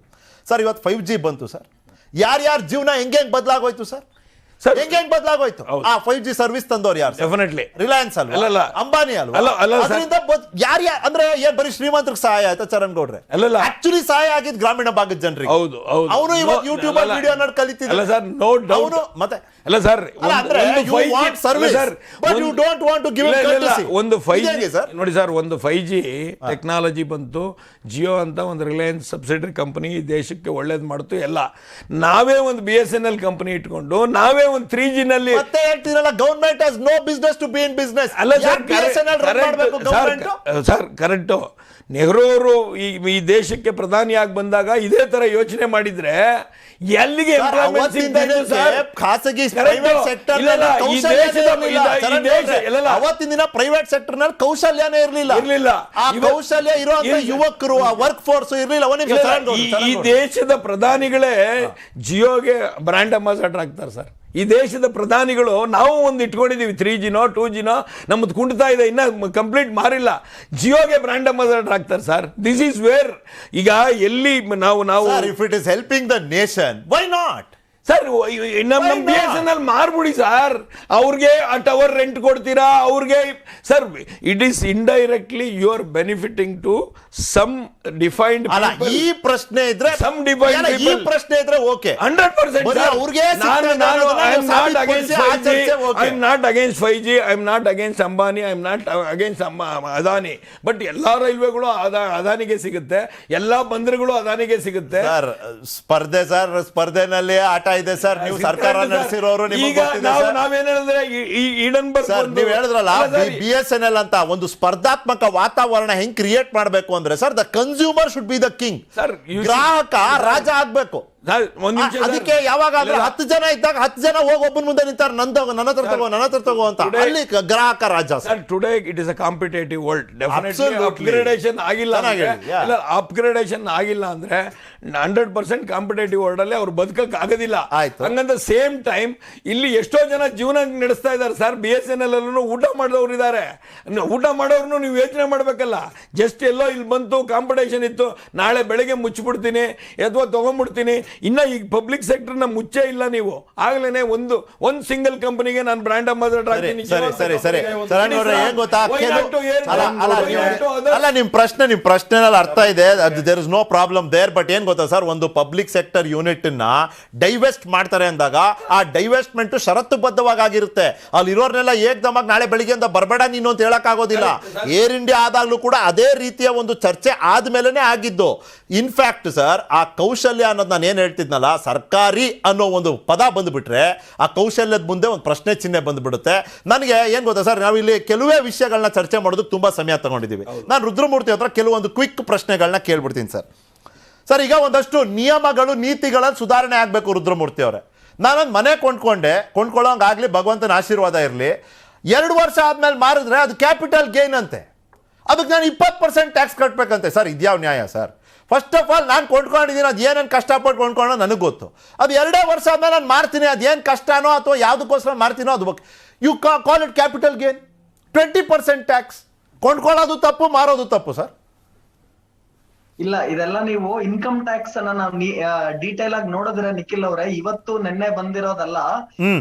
ಸರ್. ಇವತ್ತು 5G ಬಂತು ಸರ್, ಯಾರ್ಯಾರ ಜೀವನ ಹೆಂಗೆ ಬದಲಾಗೋಯ್ತು ಸರ್? ಹೆಂಗೆ ಬದಲಾಗೋಯ್ತು? ಆ 5G ಸರ್ವಿಸ್ ತಂದವ್ರು ಯಾರು? ಡೆಫಿನೆಟ್ಲಿ ರಿಲಯನ್ಸ್ ಅಲ್ವಾ, ಅಂಬಾನಿ ಅಲ್ವಾ? ಯಾರ್ಯಾರು ಅಂದ್ರೆ ಏನ್ ಬರೀ ಶ್ರೀಮಂತರಿಗೆ ಸಹಾಯ ಆಯ್ತಾ ಚರಣ್ ಗೌಡ್ರೆ? ಆಕ್ಚುಲಿ ಸಹಾಯ ಆಗಿದ್ ಗ್ರಾಮೀಣ ಭಾಗದ ಜನರಿಗೆ. ಹೌದು, ಅವನು ಇವತ್ತು ಯೂಟ್ಯೂಬ್ ಅಲ್ಲಿ ವಿಡಿಯೋ ನೋಡಿ ಕಲಿತಿದ್ದ ಸರ್. No doubt. ಮತ್ತೆ ಅಲ್ಲ ಸರ್, ಒಂದು 5G ನೋಡಿ ಸರ್, ಒಂದು 5G ಟೆಕ್ನಾಲಜಿ ಬಂತು. ಜಿಯೋ ಅಂತ ಒಂದು ರಿಲಯನ್ಸ್ ಸಬ್ಸಿಡರಿ ಕಂಪನಿ ದೇಶಕ್ಕೆ ಒಳ್ಳೇದು ಮಾಡ್ತು ಎಲ್ಲ. ನಾವೇ ಒಂದು BSNL ಕಂಪನಿ ಇಟ್ಕೊಂಡು ನಾವೇ ಒಂದು 3G ನಲ್ಲಿ ಮತ್ತೆ ಹೇಳ್ತೀರಲ್ಲ, government has no business to be in business. ಅಲ್ಲ ಸರ್, ಕರೆಕ್ಟು. ನೆಹರು ಅವರು ಈ ದೇಶಕ್ಕೆ ಪ್ರಧಾನಿಯಾಗಿ ಬಂದಾಗ ಇದೇ ತರ ಯೋಚನೆ ಮಾಡಿದ್ರೆ ಎಲ್ಲಿಗೆ ಖಾಸಗಿ ಅವತ್ತಿನ ದಿನ ಪ್ರೈವೇಟ್ ಸೆಕ್ಟರ್ ನಲ್ಲಿ ಕೌಶಲ್ಯನೇ ಇರಲಿಲ್ಲ. ಆ ಕೌಶಲ್ಯ ಇರುವಂತ ಯುವಕರು, ಆ ವರ್ಕ್ ಫೋರ್ಸ್ ಇರಲಿಲ್ಲ. ಈ ದೇಶದ ಪ್ರಧಾನಿಗಳೇ ಜಿಯೋಗೆ ಬ್ರ್ಯಾಂಡ್ ಅಂಬಾಸಡರ್ ಆಗ್ತಾರೆ ಸರ್. ಈ ದೇಶದ ಪ್ರಧಾನಿಗಳು ನಾವು ಒಂದು ಇಟ್ಕೊಂಡಿದ್ದೀವಿ, 3Gನೋ 2Gನೋ ನಮ್ಮದು ಕುಂಟ್ತಾ ಇದೆ, ಇನ್ನ ಕಂಪ್ಲೀಟ್ ಮಾರಿಲ್ಲ. ಜಿಯೋಗೆ ಬ್ರ್ಯಾಂಡ್ ಅಂಬಾಸಡರ್ ಆಗ್ತಾರೆ ಸರ್. This is where. ಈಗ ಎಲ್ಲಿ ನಾವು if it is helping the nation, why not sir? ನಮ್ಮ BSNL ಮಾರ್ಬಿಡಿ ಸರ್. ಅವ್ರಿಗೆ ಆ ಟವರ್ ರೆಂಟ್ ಕೊಡ್ತೀರಾ ಅವ್ರಿಗೆ sir. It is indirectly you are benefiting to some defined. ಈ ಪ್ರಶ್ನೆ ಇದ್ರೆ ಸಮ್ ಡಿಫೈನ್ಡ್ ಈ ಪ್ರಶ್ನೆ ಇದ್ರೆ okay 100%. I am not against 5G, I am not against Ambani, I am not against Adani. But ಎಲ್ಲಾ ರೈಲ್ವೆಗಳು ಅದಾನಿಗೆ ಸಿಗುತ್ತೆ, ಎಲ್ಲಾ ಬಂದರುಗಳು ಅದಾನಿಗೆ ಸಿಗುತ್ತೆ ಸರ್. ಸ್ಪರ್ಧೆನಲ್ಲಿ ಆಟ ಇದೆ ಸರ್. ನೀವು ಸರ್ಕಾರ ನಡೆಸಿರೋರು, ನಾವೇನಂದ್ರೆ ನೀವು ಹೇಳಿದ್ರಲ್ಲ BSNL ಅಂತ ಒಂದು ಸ್ಪರ್ಧಾತ್ಮಕ ವಾತಾವರಣ ಹೆಂಗ್ ಕ್ರಿಯೇಟ್ ಮಾಡಬೇಕು ಅಂದ್ರೆ sir, the consumer should be the king. ಗ್ರಾಹಕ ರಾಜ ಆಗ್ಬೇಕು. ಅದಕ್ಕೆ ಯಾವಾಗ 10 ಜನ ಇದ್ದಾಗ 10 ಜನ ಹೋಗಿ ಒಬ್ಬನ ಮುಂದೆ ನಿಂತಾರೆ, ನನ್ನ ಹತ್ರ ತಗೋ ಅಂತ. ಅಲ್ಲಿ ಗ್ರಾಹಕ ರಾಜ sir. Today it is a competitive world. Definitely upgradation ಆಗಿಲ್ಲ ಅಂದ್ರೆ 100% ಕಾಂಪಿಟೇಟಿವ್ ವರ್ಲ್ಡ್ ಅಲ್ಲಿ ಅವ್ರು ಬದುಕಕ್ಕೆ ಆಗೋದಿಲ್ಲ. ಹಂಗಂತ ಸೇಮ್ ಟೈಮ್ ಇಲ್ಲಿ ಎಷ್ಟೋ ಜನ ಜೀವನ ನಡೆಸ್ತಾ ಇದ್ದಾರೆ ಸರ್. BSNL ಅಲ್ಲೂ ಊಟ ಮಾಡಿದವ್ರು ಇದ್ದಾರೆ. ಊಟ ಮಾಡೋರ್ನು ನೀವು ಯೋಚನೆ ಮಾಡ್ಬೇಕಲ್ಲ. ಜಸ್ಟ್ ಎಲ್ಲೋ ಇಲ್ಲಿ ಬಂತು, ಕಾಂಪಿಟೇಷನ್ ಇತ್ತು, ನಾಳೆ ಬೆಳಗ್ಗೆ ಮುಚ್ಚಿಬಿಡ್ತೀನಿ ಅಥವಾ ತಗೊಂಡ್ಬಿಡ್ತೀನಿ, ಇನ್ನ ಈಗ ಪಬ್ಲಿಕ್ ಸೆಕ್ಟರ್ನ ಮುಚ್ಚೇ ಇಲ್ಲ ನೀವು. ಆಗ್ಲೇ ಒಂದು ಸಿಂಗಲ್ ಕಂಪನಿಗೆ ನಾನು ಬ್ರ್ಯಾಂಡ್ ಅಂಬಾಸಿಡರ್ ಆಗ್ತೀನಿ. ಸರಿ ಏನ್ ಗೊತ್ತಾ, ಅಲ್ಲ ನಿಮ್ ಪ್ರಶ್ನೆನಲ್ಲಿ ಅರ್ಥ ಇದೆ, there is no problem there. But ಏನ್ ಗೊತ್ತಾ ಸರ್, ಒಂದು ಪಬ್ಲಿಕ್ ಸೆಕ್ಟರ್ ಯೂನಿಟ್ ನ ಡೈವೆಸ್ಟ್ ಮಾಡ್ತಾರೆ ಅಂದಾಗ ಆ ಡೈವೆಸ್ಟ್ಮೆಂಟ್ ಷರತ್ತುಬದ್ಧವಾಗಿರುತ್ತೆ. ಅಲ್ಲಿ ಇರೋರ್ನೆಲ್ಲ ಏಕ್ದಮಾಗಿ ನಾಳೆ ಬೆಳಿಗ್ಗೆಯಿಂದ ಬರಬೇಡ ನೀನು ಅಂತ ಹೇಳಕ್ ಆಗೋದಿಲ್ಲ. ಏರ್ ಇಂಡಿಯಾ ಆದಾಗ್ಲೂ ಕೂಡ ಅದೇ ರೀತಿಯ ಒಂದು ಚರ್ಚೆ ಆದ್ಮೇಲೆ ಆಗಿದ್ದು. ಇನ್ಫ್ಯಾಕ್ಟ್ ಸರ್, ಆ ಕೌಶಲ್ಯ ಅನ್ನೋದು ನಾನು ಏನ್ ಹೇಳ್ತಿದ್ನಲ್ಲ, ಸರ್ಕಾರಿ ಅನ್ನೋ ಒಂದು ಪದ ಬಂದ್ಬಿಟ್ರೆ ಆ ಕೌಶಲ್ಯದ ಮುಂದೆ ಒಂದು ಪ್ರಶ್ನೆ ಚಿಹ್ನೆ ಬಂದ್ಬಿಡುತ್ತೆ. ನನಗೆ ಏನ್ ಗೊತ್ತಾ ಸರ್, ನಾವಿಲ್ಲಿ ಕೆಲವೇ ವಿಷಯಗಳನ್ನ ಚರ್ಚೆ ಮಾಡೋದಕ್ಕೆ ತುಂಬಾ ಸಮಯ ತಗೊಂಡಿದ್ದೀವಿ. ನಾನು ರುದ್ರಮೂರ್ತಿ ಹತ್ರ ಕೆಲವೊಂದು ಕ್ವಿಕ್ ಪ್ರಶ್ನೆಗಳನ್ನ ಕೇಳ್ಬಿಡ್ತೀನಿ ಸರ್. ಈಗ ಒಂದಷ್ಟು ನಿಯಮಗಳು ನೀತಿಗಳಲ್ಲಿ ಸುಧಾರಣೆ ಆಗಬೇಕು ರುದ್ರಮೂರ್ತಿ ಅವರೇ. ನಾನೊಂದು ಮನೆ ಕೊಂಡ್ಕೊಳ್ಳೋಂಗಾಗ್ಲಿ, ಭಗವಂತನ ಆಶೀರ್ವಾದ ಇರಲಿ. 2 ವರ್ಷ ಆದ್ಮೇಲೆ ಮಾರಿದ್ರೆ ಅದು ಕ್ಯಾಪಿಟಲ್ ಗೇನ್ ಅಂತೆ, ಅದಕ್ಕೆ ನಾನು 20% ಟ್ಯಾಕ್ಸ್ ಕಟ್ಟಬೇಕಂತೆ. ಸರ್ ಇದ್ಯಾವ ನ್ಯಾಯ ಸರ್? ಫಸ್ಟ್ ಆಫ್ ಆಲ್ ನಾನು ಕೊಂಡ್ಕೊಂಡಿದ್ದೀನಿ, ಅದು ಏನೇನು ಕಷ್ಟಪಟ್ಟು ಕೊಂಡ್ಕೊಳ್ಳೋ ನನಗೆ ಗೊತ್ತು. ಅದು 2 ವರ್ಷ ಆದ್ಮೇಲೆ ನಾನು ಮಾರ್ತೀನಿ, ಅದೇನು ಕಷ್ಟನೋ ಅಥವಾ ಯಾವುದಕ್ಕೋಸ್ಕರ ಮಾರ್ತೀನೋ ಅದು you call it capital gain. 20% tax. ಕೊಂಡ್ಕೊಳ್ಳೋದು ತಪ್ಪು, ಮಾರೋದು ತಪ್ಪು ಸರ್. ಇಲ್ಲ, ಇದೆಲ್ಲ ನೀವು ಇನ್ಕಮ್ ಟ್ಯಾಕ್ಸ್ ಅನ್ನ ನಾವು ಡೀಟೇಲ್ ಆಗಿ ನೋಡಿದ್ರೆ ನಿಖಿಲ್ ಅವ್ರೆ, ಇವತ್ತು ನಿನ್ನೆ ಬಂದಿರೋದಲ್ಲ.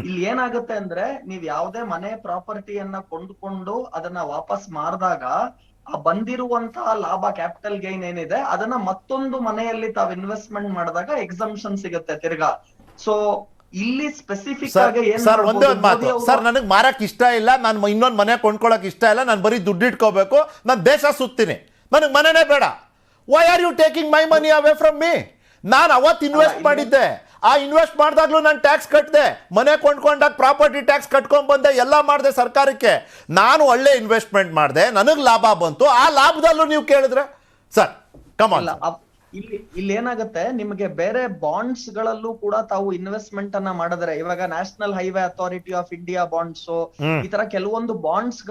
ಇಲ್ಲಿ ಏನಾಗುತ್ತೆ ಅಂದ್ರೆ, ನೀವ್ ಯಾವ್ದೇ ಮನೆ ಪ್ರಾಪರ್ಟಿಯನ್ನ ಕೊಂಡ್ಕೊಂಡು ಅದನ್ನ ವಾಪಸ್ ಮಾರಿದಾಗ ಆ ಬಂದಿರುವಂತಹ ಲಾಭ, ಕ್ಯಾಪಿಟಲ್ ಗೈನ್ ಏನಿದೆ, ಅದನ್ನ ಮತ್ತೊಂದು ಮನೆಯಲ್ಲಿ ತಾವ್ ಇನ್ವೆಸ್ಟ್ಮೆಂಟ್ ಮಾಡಿದಾಗ ಎಕ್ಸಂಪ್ಷನ್ ಸಿಗುತ್ತೆ ತಿರ್ಗಾ. ಸೊ ಇಲ್ಲಿ ಸ್ಪೆಸಿಫಿಕ್ ಆಗಿ ಸರ್ ಒಂದೇ ಒಂದು ಮಾತು ಸರ್, ನನಗೆ ಮಾರಕ್ ಇಷ್ಟ ಇಲ್ಲ, ನಾನು ಇನ್ನೊಂದು ಮನೆ ಕೊಂಡ್ಕೊಳಕ್ ಇಷ್ಟ ಇಲ್ಲ, ನಾನು ಬರೀ ದುಡ್ಡು ಇಟ್ಕೋಬೇಕು, ನಾನು ದೇಶ ಸುತ್ತೀನಿ, ನನಗೆ ಮನೆನೇ ಬೇಡ. Why are you taking my money away from me? ನಾನು ಅವತ್ತು ಇನ್ವೆಸ್ಟ್ ಮಾಡಿದ್ದೆ, ಆ ಇನ್ವೆಸ್ಟ್ ಮಾಡಿದಾಗ್ಲೂ ನಾನು ಟ್ಯಾಕ್ಸ್ ಕಟ್ಟಿದೆ, ಮನೆ ಕೊಂಡ್ಕೊಂಡಾಗ ಪ್ರಾಪರ್ಟಿ ಟ್ಯಾಕ್ಸ್ ಕಟ್ಕೊಂಡ್ ಬಂದೆ, ಎಲ್ಲ ಮಾಡಿದೆ ಸರ್ಕಾರಕ್ಕೆ. ನಾನು ಒಳ್ಳೆ ಇನ್ವೆಸ್ಟ್ಮೆಂಟ್ ಮಾಡಿದೆ, ನನಗೆ ಲಾಭ ಬಂತು, ಆ ಲಾಭದಲ್ಲೂ ನೀವು ಕೇಳಿದ್ರೆ ಸರ್ ಕಮಾನ್. ಇಲ್ಲಿ ಏನಾಗುತ್ತೆ, ನಿಮಗೆ ಬೇರೆ ಬಾಂಡ್ಸ್ ಗಳಲ್ಲೂ ಕೂಡ ತಾವು ಇನ್ವೆಸ್ಟ್ಮೆಂಟ್ ಅನ್ನ ಮಾಡಿದ್ರೆ, ಇವಾಗ national highway authority of India bonds, ಈ ತರ ಕೆಲವೊಂದು ಬಾಂಡ್ಸ್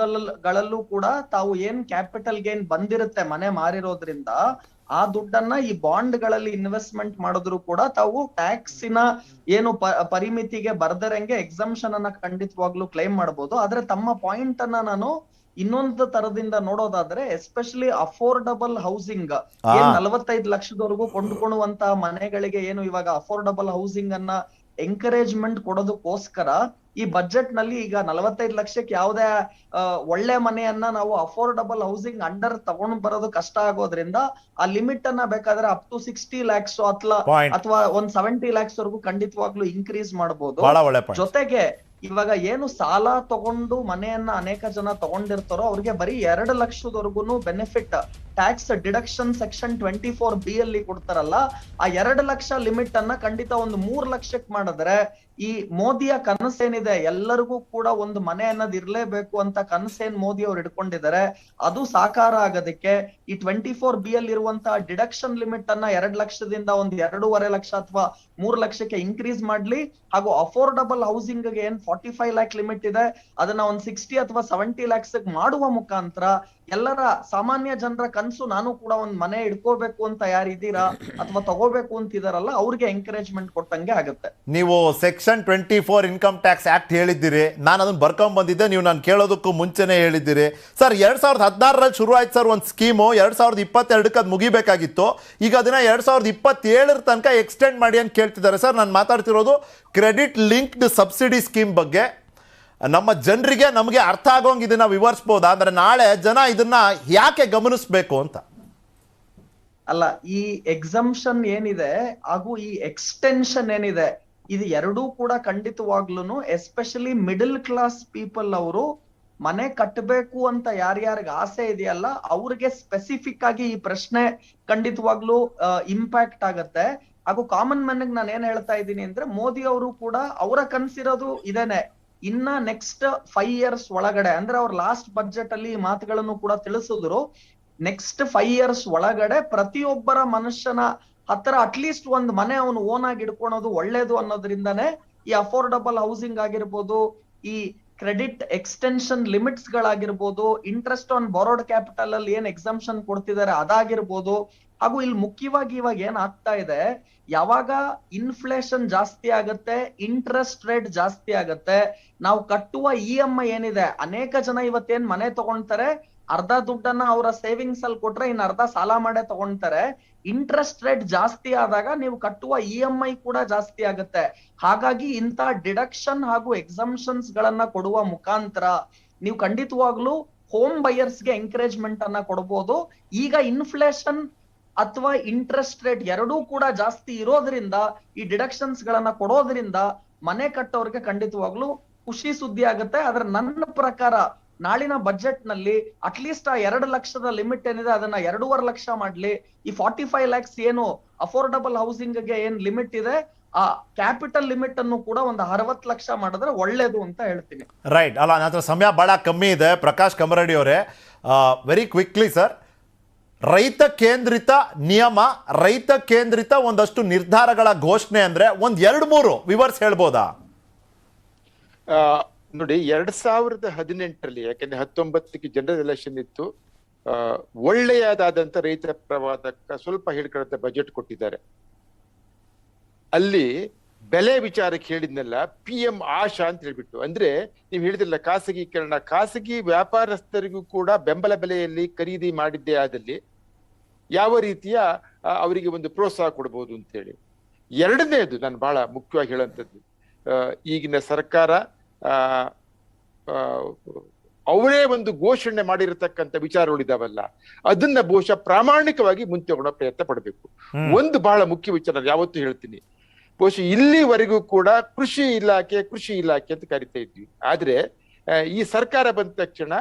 ಗಳಲ್ಲೂ ಕೂಡ ತಾವು ಏನ್ ಕ್ಯಾಪಿಟಲ್ ಗೇನ್ ಬಂದಿರುತ್ತೆ ಮನೆ ಮಾರಿರೋದ್ರಿಂದ, ಆ ದುಡ್ಡನ್ನ ಈ ಬಾಂಡ್ ಗಳಲ್ಲಿ ಇನ್ವೆಸ್ಟ್ಮೆಂಟ್ ಮಾಡಿದ್ರು ಕೂಡ ತಾವು ಟ್ಯಾಕ್ಸಿನ ಏನು ಪರಿಮಿತಿಗೆ ಬರ್ದರಂಗೆ ಎಕ್ಸಂಪ್ಷನ್ ಅನ್ನ ಖಂಡಿತವಾಗ್ಲೂ ಕ್ಲೈಮ್ ಮಾಡಬಹುದು. ಆದ್ರೆ ತಮ್ಮ ಪಾಯಿಂಟ್ ಅನ್ನ ನಾನು ಇನ್ನೊಂದು ತರದಿಂದ ನೋಡೋದಾದ್ರೆ, ಎಸ್ಪೆಷಲಿ ಅಫೋರ್ಡಬಲ್ ಹೌಸಿಂಗ್, 45 ಲಕ್ಷದವರೆಗೂ ಕೊಂಡುಕೊಳ್ಳುವಂತಹ ಮನೆಗಳಿಗೆ ಏನು ಇವಾಗ ಅಫೋರ್ಡಬಲ್ ಹೌಸಿಂಗ್ ಅನ್ನ ಎಂಕರೇಜ್ಮೆಂಟ್ ಕೊಡೋದಕ್ಕೋಸ್ಕರ ಈ ಬಜೆಟ್ ನಲ್ಲಿ ಈಗ 45 ಲಕ್ಷಕ್ಕೆ ಯಾವುದೇ ಒಳ್ಳೆ ಮನೆಯನ್ನ ನಾವು ಅಫೋರ್ಡಬಲ್ ಹೌಸಿಂಗ್ ಅಂಡರ್ ತಗೊಂಡ್ ಬರೋದು ಕಷ್ಟ ಆಗೋದ್ರಿಂದ ಆ ಲಿಮಿಟ್ ಅನ್ನ ಬೇಕಾದ್ರೆ ಅಪ್ ಟು 60 ಲ್ಯಾಕ್ಸ್ ಅಥವಾ ಒಂದ್ 70 ಲ್ಯಾಕ್ಸ್ ವರೆಗೂ ಖಂಡಿತವಾಗ್ಲೂ ಇನ್ಕ್ರೀಸ್ ಮಾಡಬಹುದು. ಜೊತೆಗೆ ಇವಾಗ ಏನು ಸಾಲ ತಗೊಂಡು ಮನೆಯನ್ನ ಅನೇಕ ಜನ ತಗೊಂಡಿರ್ತಾರೋ ಅವ್ರಿಗೆ ಬರೀ 2 ಲಕ್ಷದವರೆಗೂ benefit tax deduction section 24B ಅಲ್ಲಿ ಕೊಡ್ತಾರಲ್ಲ, ಆ 2 ಲಕ್ಷ ಲಿಮಿಟ್ ಅನ್ನ ಖಂಡಿತ ಒಂದು 3 ಲಕ್ಷಕ್ಕೆ ಮಾಡಿದ್ರೆ, ಈ ಮೋದಿಯ ಕನಸೇನಿದೆ ಎಲ್ಲರಿಗೂ ಕೂಡ ಒಂದು ಮನೆ ಅನ್ನೋದು ಇರ್ಲೇಬೇಕು ಅಂತ ಕನಸೇನ್ ಮೋದಿ ಅವ್ರು ಇಟ್ಕೊಂಡಿದ್ದಾರೆ, ಅದು ಸಾಕಾರ ಆಗೋದಕ್ಕೆ ಈ 24B ಅಲ್ಲಿ ಇರುವಂತಹ ಡಿಡಕ್ಷನ್ ಲಿಮಿಟ್ ಅನ್ನ 2 ಲಕ್ಷದಿಂದ ಒಂದು 2.5 ಲಕ್ಷ ಅಥವಾ 3 ಲಕ್ಷಕ್ಕೆ ಇನ್ಕ್ರೀಸ್ ಮಾಡ್ಲಿ. ಹಾಗೂ ಅಫೋರ್ಡಬಲ್ ಹೌಸಿಂಗ್ ಗೆ ಏನ್ 45 ಲ್ಯಾಕ್ ಲಿಮಿಟ್ ಇದೆ ಅದನ್ನ ಒಂದ್ 60 ಅಥವಾ 70 ಲ್ಯಾಕ್ಸ್ ಮಾಡುವ ಮುಖಾಂತರ ಎಲ್ಲರ ಸಾಮಾನ್ಯ ಜನರ ಕನ್ಸು, ನಾನು ಕೂಡ ಒಂದ್ ಮನೆ ಇಡ್ಕೋಬೇಕು ಅಂತ ಯಾರಿದ್ದೀರಾ ಅಥವಾ ತಗೋಬೇಕು ಅಂತಿದಾರಲ್ಲ ಅವ್ರಿಗೆ ಎಂಕರೇಜ್ಮೆಂಟ್ ಕೊಟ್ಟಂಗೆ ಆಗುತ್ತೆ. ನೀವು ಸೆಕ್ಷನ್ 24 ಇನ್ಕಮ್ ಟ್ಯಾಕ್ಸ್ ಆಕ್ಟ್ ಹೇಳಿದ್ದೀರಿ, ನಾನು ಅದನ್ನ ಬರ್ಕೊಂಡ್ ಬಂದಿದ್ದೆ, ನೀವು ನಾನು ಕೇಳೋದಕ್ಕೂ ಮುಂಚೆನೆ ಹೇಳಿದ್ದೀರಿ ಸರ್. 2016ರಲ್ಲಿ ಶುರು ಆಯ್ತು ಸರ್ ಒಂದು ಸ್ಕೀಮು, 2022ಕ್ಕೆ ಅದು ಮುಗಿಬೇಕಾಗಿತ್ತು, ಈಗ ಅದನ್ನ 2027 ತನಕ ಎಕ್ಸ್ಟೆಂಡ್ ಮಾಡಿ ಅಂತ ಕೇಳ್ತಿದ್ದಾರೆ ಸರ್. ನಾನು ಮಾತಾಡ್ತಿರೋದು ಕ್ರೆಡಿಟ್ ಲಿಂಕ್ಡ್ ಸಬ್ಸಿಡಿ ಸ್ಕೀಮ್ ಬಗ್ಗೆ. ನಮ್ಮ ಜನರಿಗೆ ನಮಗೆ ಅರ್ಥ ಆಗೋಂಗೆ ಇದನ್ನ ವಿವರಿಸಬಹುದಾ? ಅಂದ್ರೆ ನಾಳೆ ಜನ ಇದನ್ನ ಯಾಕೆ ಗಮನಿಸಬೇಕು ಅಂತ. ಅಲ್ಲ, ಈ ಎಕ್ಸಂಪ್ಷನ್ ಏನಿದೆ ಹಾಗೂ ಈ ಎಕ್ಸ್ಟೆನ್ಷನ್ ಏನಿದೆ, ಇದು ಎರಡೂ ಕೂಡ ಖಂಡಿತವಾಗ್ಲೂ ಎಸ್ಪೆಷಲಿ ಮಿಡಲ್ ಕ್ಲಾಸ್ ಪೀಪಲ್ ಅವರು ಮನೆ ಕಟ್ಟಬೇಕು ಅಂತ ಯಾರ್ಯಾರಿಗೆ ಆಸೆ ಇದೆಯಲ್ಲ ಅವ್ರಿಗೆ ಸ್ಪೆಸಿಫಿಕ್ ಆಗಿ ಈ ಪ್ರಶ್ನೆ ಖಂಡಿತವಾಗ್ಲೂ ಇಂಪ್ಯಾಕ್ಟ್ ಆಗತ್ತೆ. ಹಾಗೂ ಕಾಮನ್ ಮ್ಯಾನ್ಗೆ ನಾನು ಏನ್ ಹೇಳ್ತಾ ಇದ್ದೀನಿ ಅಂದ್ರೆ, ಮೋದಿ ಅವರು ಕೂಡ ಅವರ ಕನ್ಸಿರೋದು ಇದೇನೆ, ಇನ್ನ ನೆಕ್ಸ್ಟ್ 5 years ಒಳಗಡೆ, ಅಂದ್ರೆ ಅವ್ರ ಲಾಸ್ಟ್ ಬಜೆಟ್ ಅಲ್ಲಿ ಈ ಮಾತುಗಳನ್ನು ಕೂಡ ತಿಳಿಸಿದ್ರು, ನೆಕ್ಸ್ಟ್ 5 years ಒಳಗಡೆ ಪ್ರತಿಯೊಬ್ಬರ ಮನುಷ್ಯನ ಹತ್ರ ಅಟ್ಲೀಸ್ಟ್ ಒಂದ್ ಮನೆ ಅವನು ಓನ್ ಆಗಿ ಇಡ್ಕೊಳೋದು ಒಳ್ಳೇದು ಅನ್ನೋದ್ರಿಂದಾನೇ ಈ ಅಫೋರ್ಡಬಲ್ ಹೌಸಿಂಗ್ ಆಗಿರ್ಬೋದು, ಈ ಕ್ರೆಡಿಟ್ ಎಕ್ಸ್ಟೆನ್ಷನ್ ಲಿಮಿಟ್ಸ್ ಗಳಾಗಿರ್ಬೋದು, ಇಂಟ್ರೆಸ್ಟ್ ಆನ್ ಬಾರೋಡ್ ಕ್ಯಾಪಿಟಲ್ ಅಲ್ಲಿ ಏನ್ ಎಕ್ಸಂಪ್ಷನ್ ಕೊಡ್ತಿದ್ದಾರೆ ಅದಾಗಿರ್ಬೋದು. ಹಾಗೂ ಇಲ್ಲಿ ಮುಖ್ಯವಾಗಿ ಇವಾಗ ಏನ್ ಆಗ್ತಾ ಇದೆ, ಯಾವಾಗ ಇನ್ಫ್ಲೇಷನ್ ಜಾಸ್ತಿ ಆಗತ್ತೆ, ಇಂಟ್ರೆಸ್ಟ್ ರೇಟ್ ಜಾಸ್ತಿ ಆಗತ್ತೆ, ನಾವು ಕಟ್ಟುವ EMI ಏನಿದೆ, ಅನೇಕ ಜನ ಇವತ್ತೇನ್ ಮನೆ ತಗೊಂತಾರೆ ಅರ್ಧ ದುಡ್ಡನ್ನ ಅವರ ಸೇವಿಂಗ್ಸ್ ಅಲ್ಲಿ ಕೊಟ್ರೆ ಇನ್ನು ಅರ್ಧ ಸಾಲ ಮಾಡೇ ತಗೊಂತಾರೆ. ಇಂಟ್ರೆಸ್ಟ್ ರೇಟ್ ಜಾಸ್ತಿ ಆದಾಗ ನೀವು ಕಟ್ಟುವ EMI ಕೂಡ ಜಾಸ್ತಿ ಆಗುತ್ತೆ. ಹಾಗಾಗಿ ಇಂಥ ಡಿಡಕ್ಷನ್ ಹಾಗೂ ಎಕ್ಸಂಪ್ಷನ್ಸ್ ಗಳನ್ನ ಕೊಡುವ ಮುಖಾಂತರ ನೀವು ಖಂಡಿತವಾಗ್ಲೂ ಹೋಮ್ ಬಯರ್ಸ್ಗೆ ಎಂಕರೇಜ್ಮೆಂಟ್ ಅನ್ನ ಕೊಡಬಹುದು. ಈಗ ಇನ್ಫ್ಲೇಷನ್ ಅಥವಾ ಇಂಟ್ರೆಸ್ಟ್ ರೇಟ್ ಎರಡೂ ಕೂಡ ಜಾಸ್ತಿ ಇರೋದ್ರಿಂದ ಈ ಡಿಡಕ್ಷನ್ಸ್ ಗಳನ್ನ ಕೊಡೋದ್ರಿಂದ ಮನೆ ಕಟ್ಟೋರ್ಗೆ ಖಂಡಿತವಾಗ್ಲೂ ಖುಷಿ ಸುದ್ದಿ ಆಗುತ್ತೆ. ಆದ್ರೆ ನನ್ನ ಪ್ರಕಾರ ನಾಳಿನ ಬಜೆಟ್ ನಲ್ಲಿ ಅಟ್ಲೀಸ್ಟ್ ಆ 2 ಲಕ್ಷದ ಲಿಮಿಟ್ ಏನಿದೆ ಅದನ್ನ 2.5 ಲಕ್ಷ ಮಾಡ್ಲಿ. ಈ 45 lakhs ಏನು ಅಫೋರ್ಡಬಲ್ ಹೌಸಿಂಗ್ ಗೆ ಏನ್ ಲಿಮಿಟ್ ಇದೆ ಆ ಕ್ಯಾಪಿಟಲ್ ಲಿಮಿಟ್ ಅನ್ನು ಕೂಡ ಒಂದು 60 ಲಕ್ಷ ಮಾಡಿದ್ರೆ ಒಳ್ಳೇದು ಅಂತ ಹೇಳ್ತೀನಿ. ರೈಟ್. ಅಲ್ಲ, ನನ್ನ ಹತ್ರ ಸಮಯ ಬಹಳ ಕಮ್ಮಿ ಇದೆ. ಪ್ರಕಾಶ್ ಕಮರಡಿ ಅವರೇ, ವೆರಿ ಕ್ವಿಕ್ಲಿ ಸರ್, ರೈತ ಕೇಂದ್ರಿತ ನಿಯಮ, ರೈತ ಕೇಂದ್ರಿತ ಒಂದಷ್ಟು ನಿರ್ಧಾರಗಳ ಘೋಷಣೆ ಅಂದ್ರೆ ಒಂದ್ 2-3 ವಿವರ್ಸ್ ಹೇಳ್ಬೋದಾ? ನೋಡಿ, 2018ರಲ್ಲಿ, ಯಾಕಂದ್ರೆ 19ಕ್ಕೆ ಜನರಲ್ ಎಲೆಕ್ಷನ್ ಇತ್ತು, ಒಳ್ಳೆಯದಾದಂತ ರೈತರ ಪರವಾದ ಸ್ವಲ್ಪ ಹೇಳ್ಕೊಳ್ಳುತ್ತೆ ಬಜೆಟ್ ಕೊಟ್ಟಿದ್ದಾರೆ. ಅಲ್ಲಿ ಬೆಲೆ ವಿಚಾರಕ್ಕೆ ಹೇಳಿದ್ನಲ್ಲ, PM ಆಶಾ ಅಂತ ಹೇಳ್ಬಿಟ್ಟು, ಅಂದ್ರೆ ನೀವು ಹೇಳಿದ್ರಲ್ಲ ಖಾಸಗೀಕರಣ, ಖಾಸಗಿ ವ್ಯಾಪಾರಸ್ಥರಿಗೂ ಕೂಡ ಬೆಂಬಲ ಬೆಲೆಯಲ್ಲಿ ಖರೀದಿ ಮಾಡಿದ್ದೇ ಆದಲ್ಲಿ ಯಾವ ರೀತಿಯ ಅವರಿಗೆ ಒಂದು ಪ್ರೋತ್ಸಾಹ ಕೊಡ್ಬೋದು ಅಂತ ಹೇಳಿ. ಎರಡನೇದು ನಾನು ಬಹಳ ಮುಖ್ಯವಾಗಿ ಹೇಳುವಂಥದ್ದು, ಈಗಿನ ಸರ್ಕಾರ ಅವರೇ ಒಂದು ಘೋಷಣೆ ಮಾಡಿರತಕ್ಕಂಥ ವಿಚಾರಗಳಿದಾವಲ್ಲ, ಅದನ್ನ ಬಹುಶಃ ಪ್ರಾಮಾಣಿಕವಾಗಿ ಮುಂದೆ ತಗೊಳ್ಳೋ ಪ್ರಯತ್ನ ಪಡಬೇಕು. ಒಂದು ಬಹಳ ಮುಖ್ಯ ವಿಚಾರ ನಾನು ಯಾವತ್ತೂ ಹೇಳ್ತೀನಿ, ಬಹುಶಃ ಇಲ್ಲಿವರೆಗೂ ಕೂಡ ಕೃಷಿ ಇಲಾಖೆ ಅಂತ ಕರಿತಾ ಇದ್ವಿ. ಆದ್ರೆ ಈ ಸರ್ಕಾರ ಬಂದ ತಕ್ಷಣ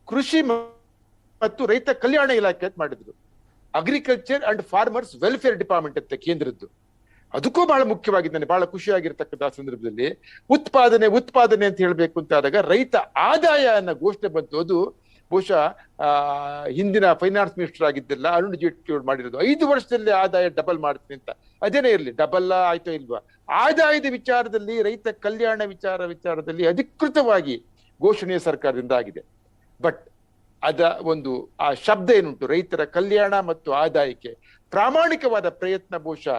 ಕೃಷಿ ಮತ್ತು ರೈತ ಕಲ್ಯಾಣ ಇಲಾಖೆ ಅಂತ ಮಾಡಿದ್ರು. Agriculture and farmers welfare department ಅಂತ ಕೇಂದ್ರದ್ದು. ಅದಕ್ಕೂ ಬಹಳ ಮುಖ್ಯವಾಗಿದ್ದಾನೆ, ಬಹಳ ಖುಷಿಯಾಗಿರ್ತಕ್ಕಂಥ ಸಂದರ್ಭದಲ್ಲಿ ಉತ್ಪಾದನೆ ಅಂತ ಹೇಳ್ಬೇಕು ಅಂತ ಆದಾಗ ರೈತ ಆದಾಯ ಅನ್ನೋ ಘೋಷಣೆ ಬಂತು. ಅದು ಬಹುಶಃ ಹಿಂದಿನ ಫೈನಾನ್ಸ್ ಮಿನಿಸ್ಟರ್ ಆಗಿದ್ದಲ್ಲ ಅರುಣ್ ಜೇಟ್ಲಿ ಅವರು ಮಾಡಿರೋದು. 5 ವರ್ಷದಲ್ಲಿ ಆದಾಯ ಡಬಲ್ ಮಾಡ್ತೀನಿ ಅಂತ. ಅದೇನೇ ಇರ್ಲಿ, ಡಬಲ್ ಆಯ್ತೋ ಇಲ್ವಾ, ಆದಾಯದ ವಿಚಾರದಲ್ಲಿ ರೈತ ಕಲ್ಯಾಣ ವಿಚಾರದಲ್ಲಿ ಅಧಿಕೃತವಾಗಿ ಘೋಷಣೆ ಸರ್ಕಾರದಿಂದ ಆಗಿದೆ. ಬಟ್ ಅದ ಒಂದು ಆ ಶಬ್ದ ಏನುಂಟು, ರೈತರ ಕಲ್ಯಾಣ ಮತ್ತು ಆದಾಯಕ್ಕೆ ಪ್ರಾಮಾಣಿಕವಾದ ಪ್ರಯತ್ನ ಬಹುಶಃ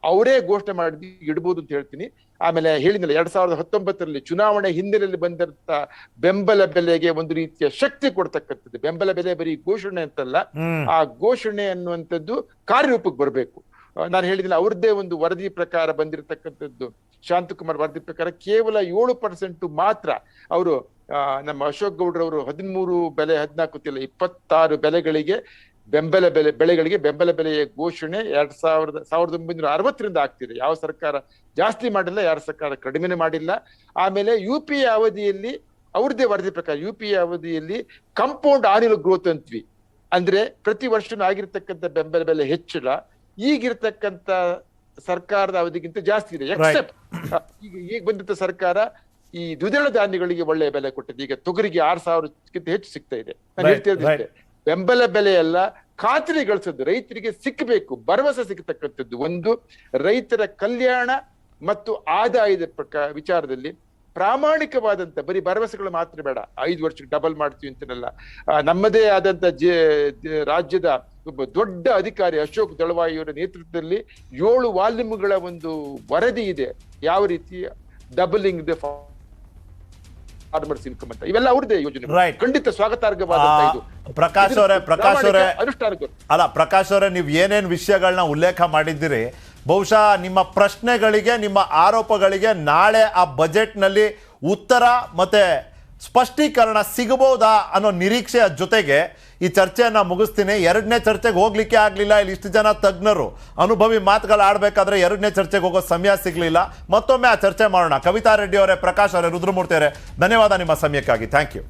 ಅವರೇ ಘೋಷಣೆ ಮಾಡಿ ಇಡ್ಬೋದು ಅಂತ ಹೇಳ್ತೀನಿ. ಆಮೇಲೆ ಹೇಳಿದ್ನಲ್ಲ, 2019ರಲ್ಲಿ ಚುನಾವಣೆ ಹಿನ್ನೆಲೆಯಲ್ಲಿ ಬಂದಂತ ಬೆಂಬಲ ಬೆಲೆಗೆ ಒಂದು ರೀತಿಯ ಶಕ್ತಿ ಕೊಡ್ತಕ್ಕಂಥದ್ದು. ಬೆಂಬಲ ಬೆಲೆ ಬರೀ ಘೋಷಣೆ ಅಂತಲ್ಲ, ಆ ಘೋಷಣೆ ಅನ್ನುವಂಥದ್ದು ಕಾರ್ಯರೂಪಕ್ಕೆ ಬರಬೇಕು. ನಾನು ಹೇಳಿದಿಲ್ಲ, ಅವ್ರದ್ದೇ ಒಂದು ವರದಿ ಪ್ರಕಾರ ಬಂದಿರತಕ್ಕಂಥದ್ದು, ಶಾಂತಕುಮಾರ್ ವರದಿ ಪ್ರಕಾರ ಕೇವಲ 7% ಮಾತ್ರ ಅವರು ನಮ್ಮ ಅಶೋಕ್ ಗೌಡ್ರವರು 13 ಬೆಲೆ 14 26 ಬೆಲೆಗಳಿಗೆ ಬೆಂಬಲ ಬೆಲೆಯ ಘೋಷಣೆ 1960ರಿಂದ ಆಗ್ತಿದೆ. ಯಾವ ಸರ್ಕಾರ ಜಾಸ್ತಿ ಮಾಡಿಲ್ಲ, ಯಾರ ಸರ್ಕಾರ ಕಡಿಮೆನೆ ಮಾಡಿಲ್ಲ. ಆಮೇಲೆ UPA ಅವಧಿಯಲ್ಲಿ ಅವ್ರದ್ದೇ ವರದಿ ಪ್ರಕಾರ UPA ಅವಧಿಯಲ್ಲಿ ಕಂಪೌಂಡ್ ಆನ್ಯುವಲ್ ಗ್ರೋತ್ ಅಂತ್ವಿ, ಅಂದ್ರೆ ಪ್ರತಿ ವರ್ಷನೂ ಆಗಿರ್ತಕ್ಕಂಥ ಬೆಂಬಲ ಬೆಲೆ ಹೆಚ್ಚಳ ಈಗಿರ್ತಕ್ಕಂಥ ಸರ್ಕಾರದ ಅವಧಿಗಿಂತ ಜಾಸ್ತಿ ಇದೆ. ಎಕ್ಸೆಪ್ಟ್ ಈಗ ಬಂದಂತ ಸರ್ಕಾರ ಈ ದ್ವಿದಳ ಧಾನ್ಯಗಳಿಗೆ ಒಳ್ಳೆಯ ಬೆಲೆ ಕೊಟ್ಟಿದೆ. ಈಗ ತೊಗರಿಗೆ 6,000ಕ್ಕಿಂತ ಹೆಚ್ಚು ಸಿಗ್ತಾ ಇದೆ. ನಾನು ಹೇಳ್ತಿದ್ದೆ, ಬೆಂಬಲ ಬೆಲೆ ಎಲ್ಲ ಖಾತ್ರಿ ಗಳಿಸೋದು, ರೈತರಿಗೆ ಸಿಕ್ಕಬೇಕು, ಭರವಸೆ ಸಿಕ್ಕತಕ್ಕಂಥದ್ದು. ಒಂದು ರೈತರ ಕಲ್ಯಾಣ ಮತ್ತು ಆದಾಯದ ವಿಚಾರದಲ್ಲಿ ಪ್ರಾಮಾಣಿಕವಾದಂತ ಬರೀ ಭರವಸೆಗಳು ಮಾತ್ರ ಬೇಡ, 5 ವರ್ಷಕ್ಕೆ ಡಬಲ್ ಮಾಡ್ತೀವಿ ಅಂತನಲ್ಲ. ನಮ್ಮದೇ ಆದಂತ ರಾಜ್ಯದ ಒಬ್ಬ ದೊಡ್ಡ ಅಧಿಕಾರಿ ಅಶೋಕ್ ದಳವಾಯಿಯವರ ನೇತೃತ್ವದಲ್ಲಿ 7 ವಾಲ್ಯೂಮ್ಗಳ ಒಂದು ವರದಿ ಇದೆ, ಯಾವ ರೀತಿ ಡಬಲಿಂಗ್ ದ ಫಾರ್ಮರ್ಸ್ ಇನ್ಕಮ್ ಅಂತ. ಇವೆಲ್ಲ ಅವ್ರದೇ ಯೋಜನೆ, ಖಂಡಿತ ಸ್ವಾಗತಾರ್ಹವಾದಂತ ಇದು. ಪ್ರಕಾಶ್ ಅವರೇ, ನೀವು ಏನೇನು ವಿಷಯಗಳನ್ನ ಉಲ್ಲೇಖ ಮಾಡಿದ್ದೀರಿ, ಬಹುಶಃ ನಿಮ್ಮ ಪ್ರಶ್ನೆಗಳಿಗೆ, ನಿಮ್ಮ ಆರೋಪಗಳಿಗೆ ನಾಳೆ ಆ ಬಜೆಟ್ನಲ್ಲಿ ಉತ್ತರ ಮತ್ತೆ ಸ್ಪಷ್ಟೀಕರಣ ಸಿಗಬಹುದಾ ಅನ್ನೋ ನಿರೀಕ್ಷೆಯ ಜೊತೆಗೆ ಈ ಚರ್ಚೆಯನ್ನು ಮುಗಿಸ್ತೀನಿ. 2ನೇ ಚರ್ಚೆಗೆ ಹೋಗ್ಲಿಕ್ಕೆ ಆಗಲಿಲ್ಲ, ಇಲ್ಲಿ ಇಷ್ಟು ಜನ ತಜ್ಞರು ಅನುಭವಿ ಮಾತುಗಳು ಆಡಬೇಕಾದ್ರೆ 2ನೇ ಚರ್ಚೆಗೆ ಹೋಗೋ ಸಮಯ ಸಿಗಲಿಲ್ಲ. ಮತ್ತೊಮ್ಮೆ ಆ ಚರ್ಚೆ ಮಾಡೋಣ. ಕವಿತಾ ರೆಡ್ಡಿ ಅವರೇ, ಪ್ರಕಾಶ್ ಅವರೇ, ರುದ್ರಮೂರ್ತಿ ಅವರೇ, ಧನ್ಯವಾದ ನಿಮ್ಮ ಸಮಯಕ್ಕಾಗಿ. Thank you.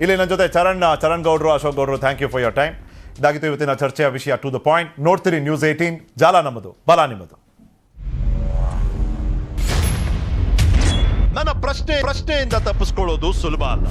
ಇಲ್ಲಿ ನನ್ನ ಜೊತೆ ಚರಣ್ ಗೌಡ್ರು, ಅಶೋಕ್ ಗೌಡ್ರು, thank you for your time. ಇದಾಗಿತ್ತು ಇವತ್ತಿನ ಚರ್ಚೆಯ ವಿಷಯ, ಟು ದ ಪಾಯಿಂಟ್. ನೋಡ್ತೀರಿ ನ್ಯೂಸ್ 18, ಜಾಲ ನಮ್ಮದು, ಬಲ ನಿಮ್ಮದು. ನನ್ನ ಪ್ರಶ್ನೆಯಿಂದ ತಪ್ಪಿಸ್ಕೊಳ್ಳೋದು ಸುಲಭ ಅಲ್ಲ.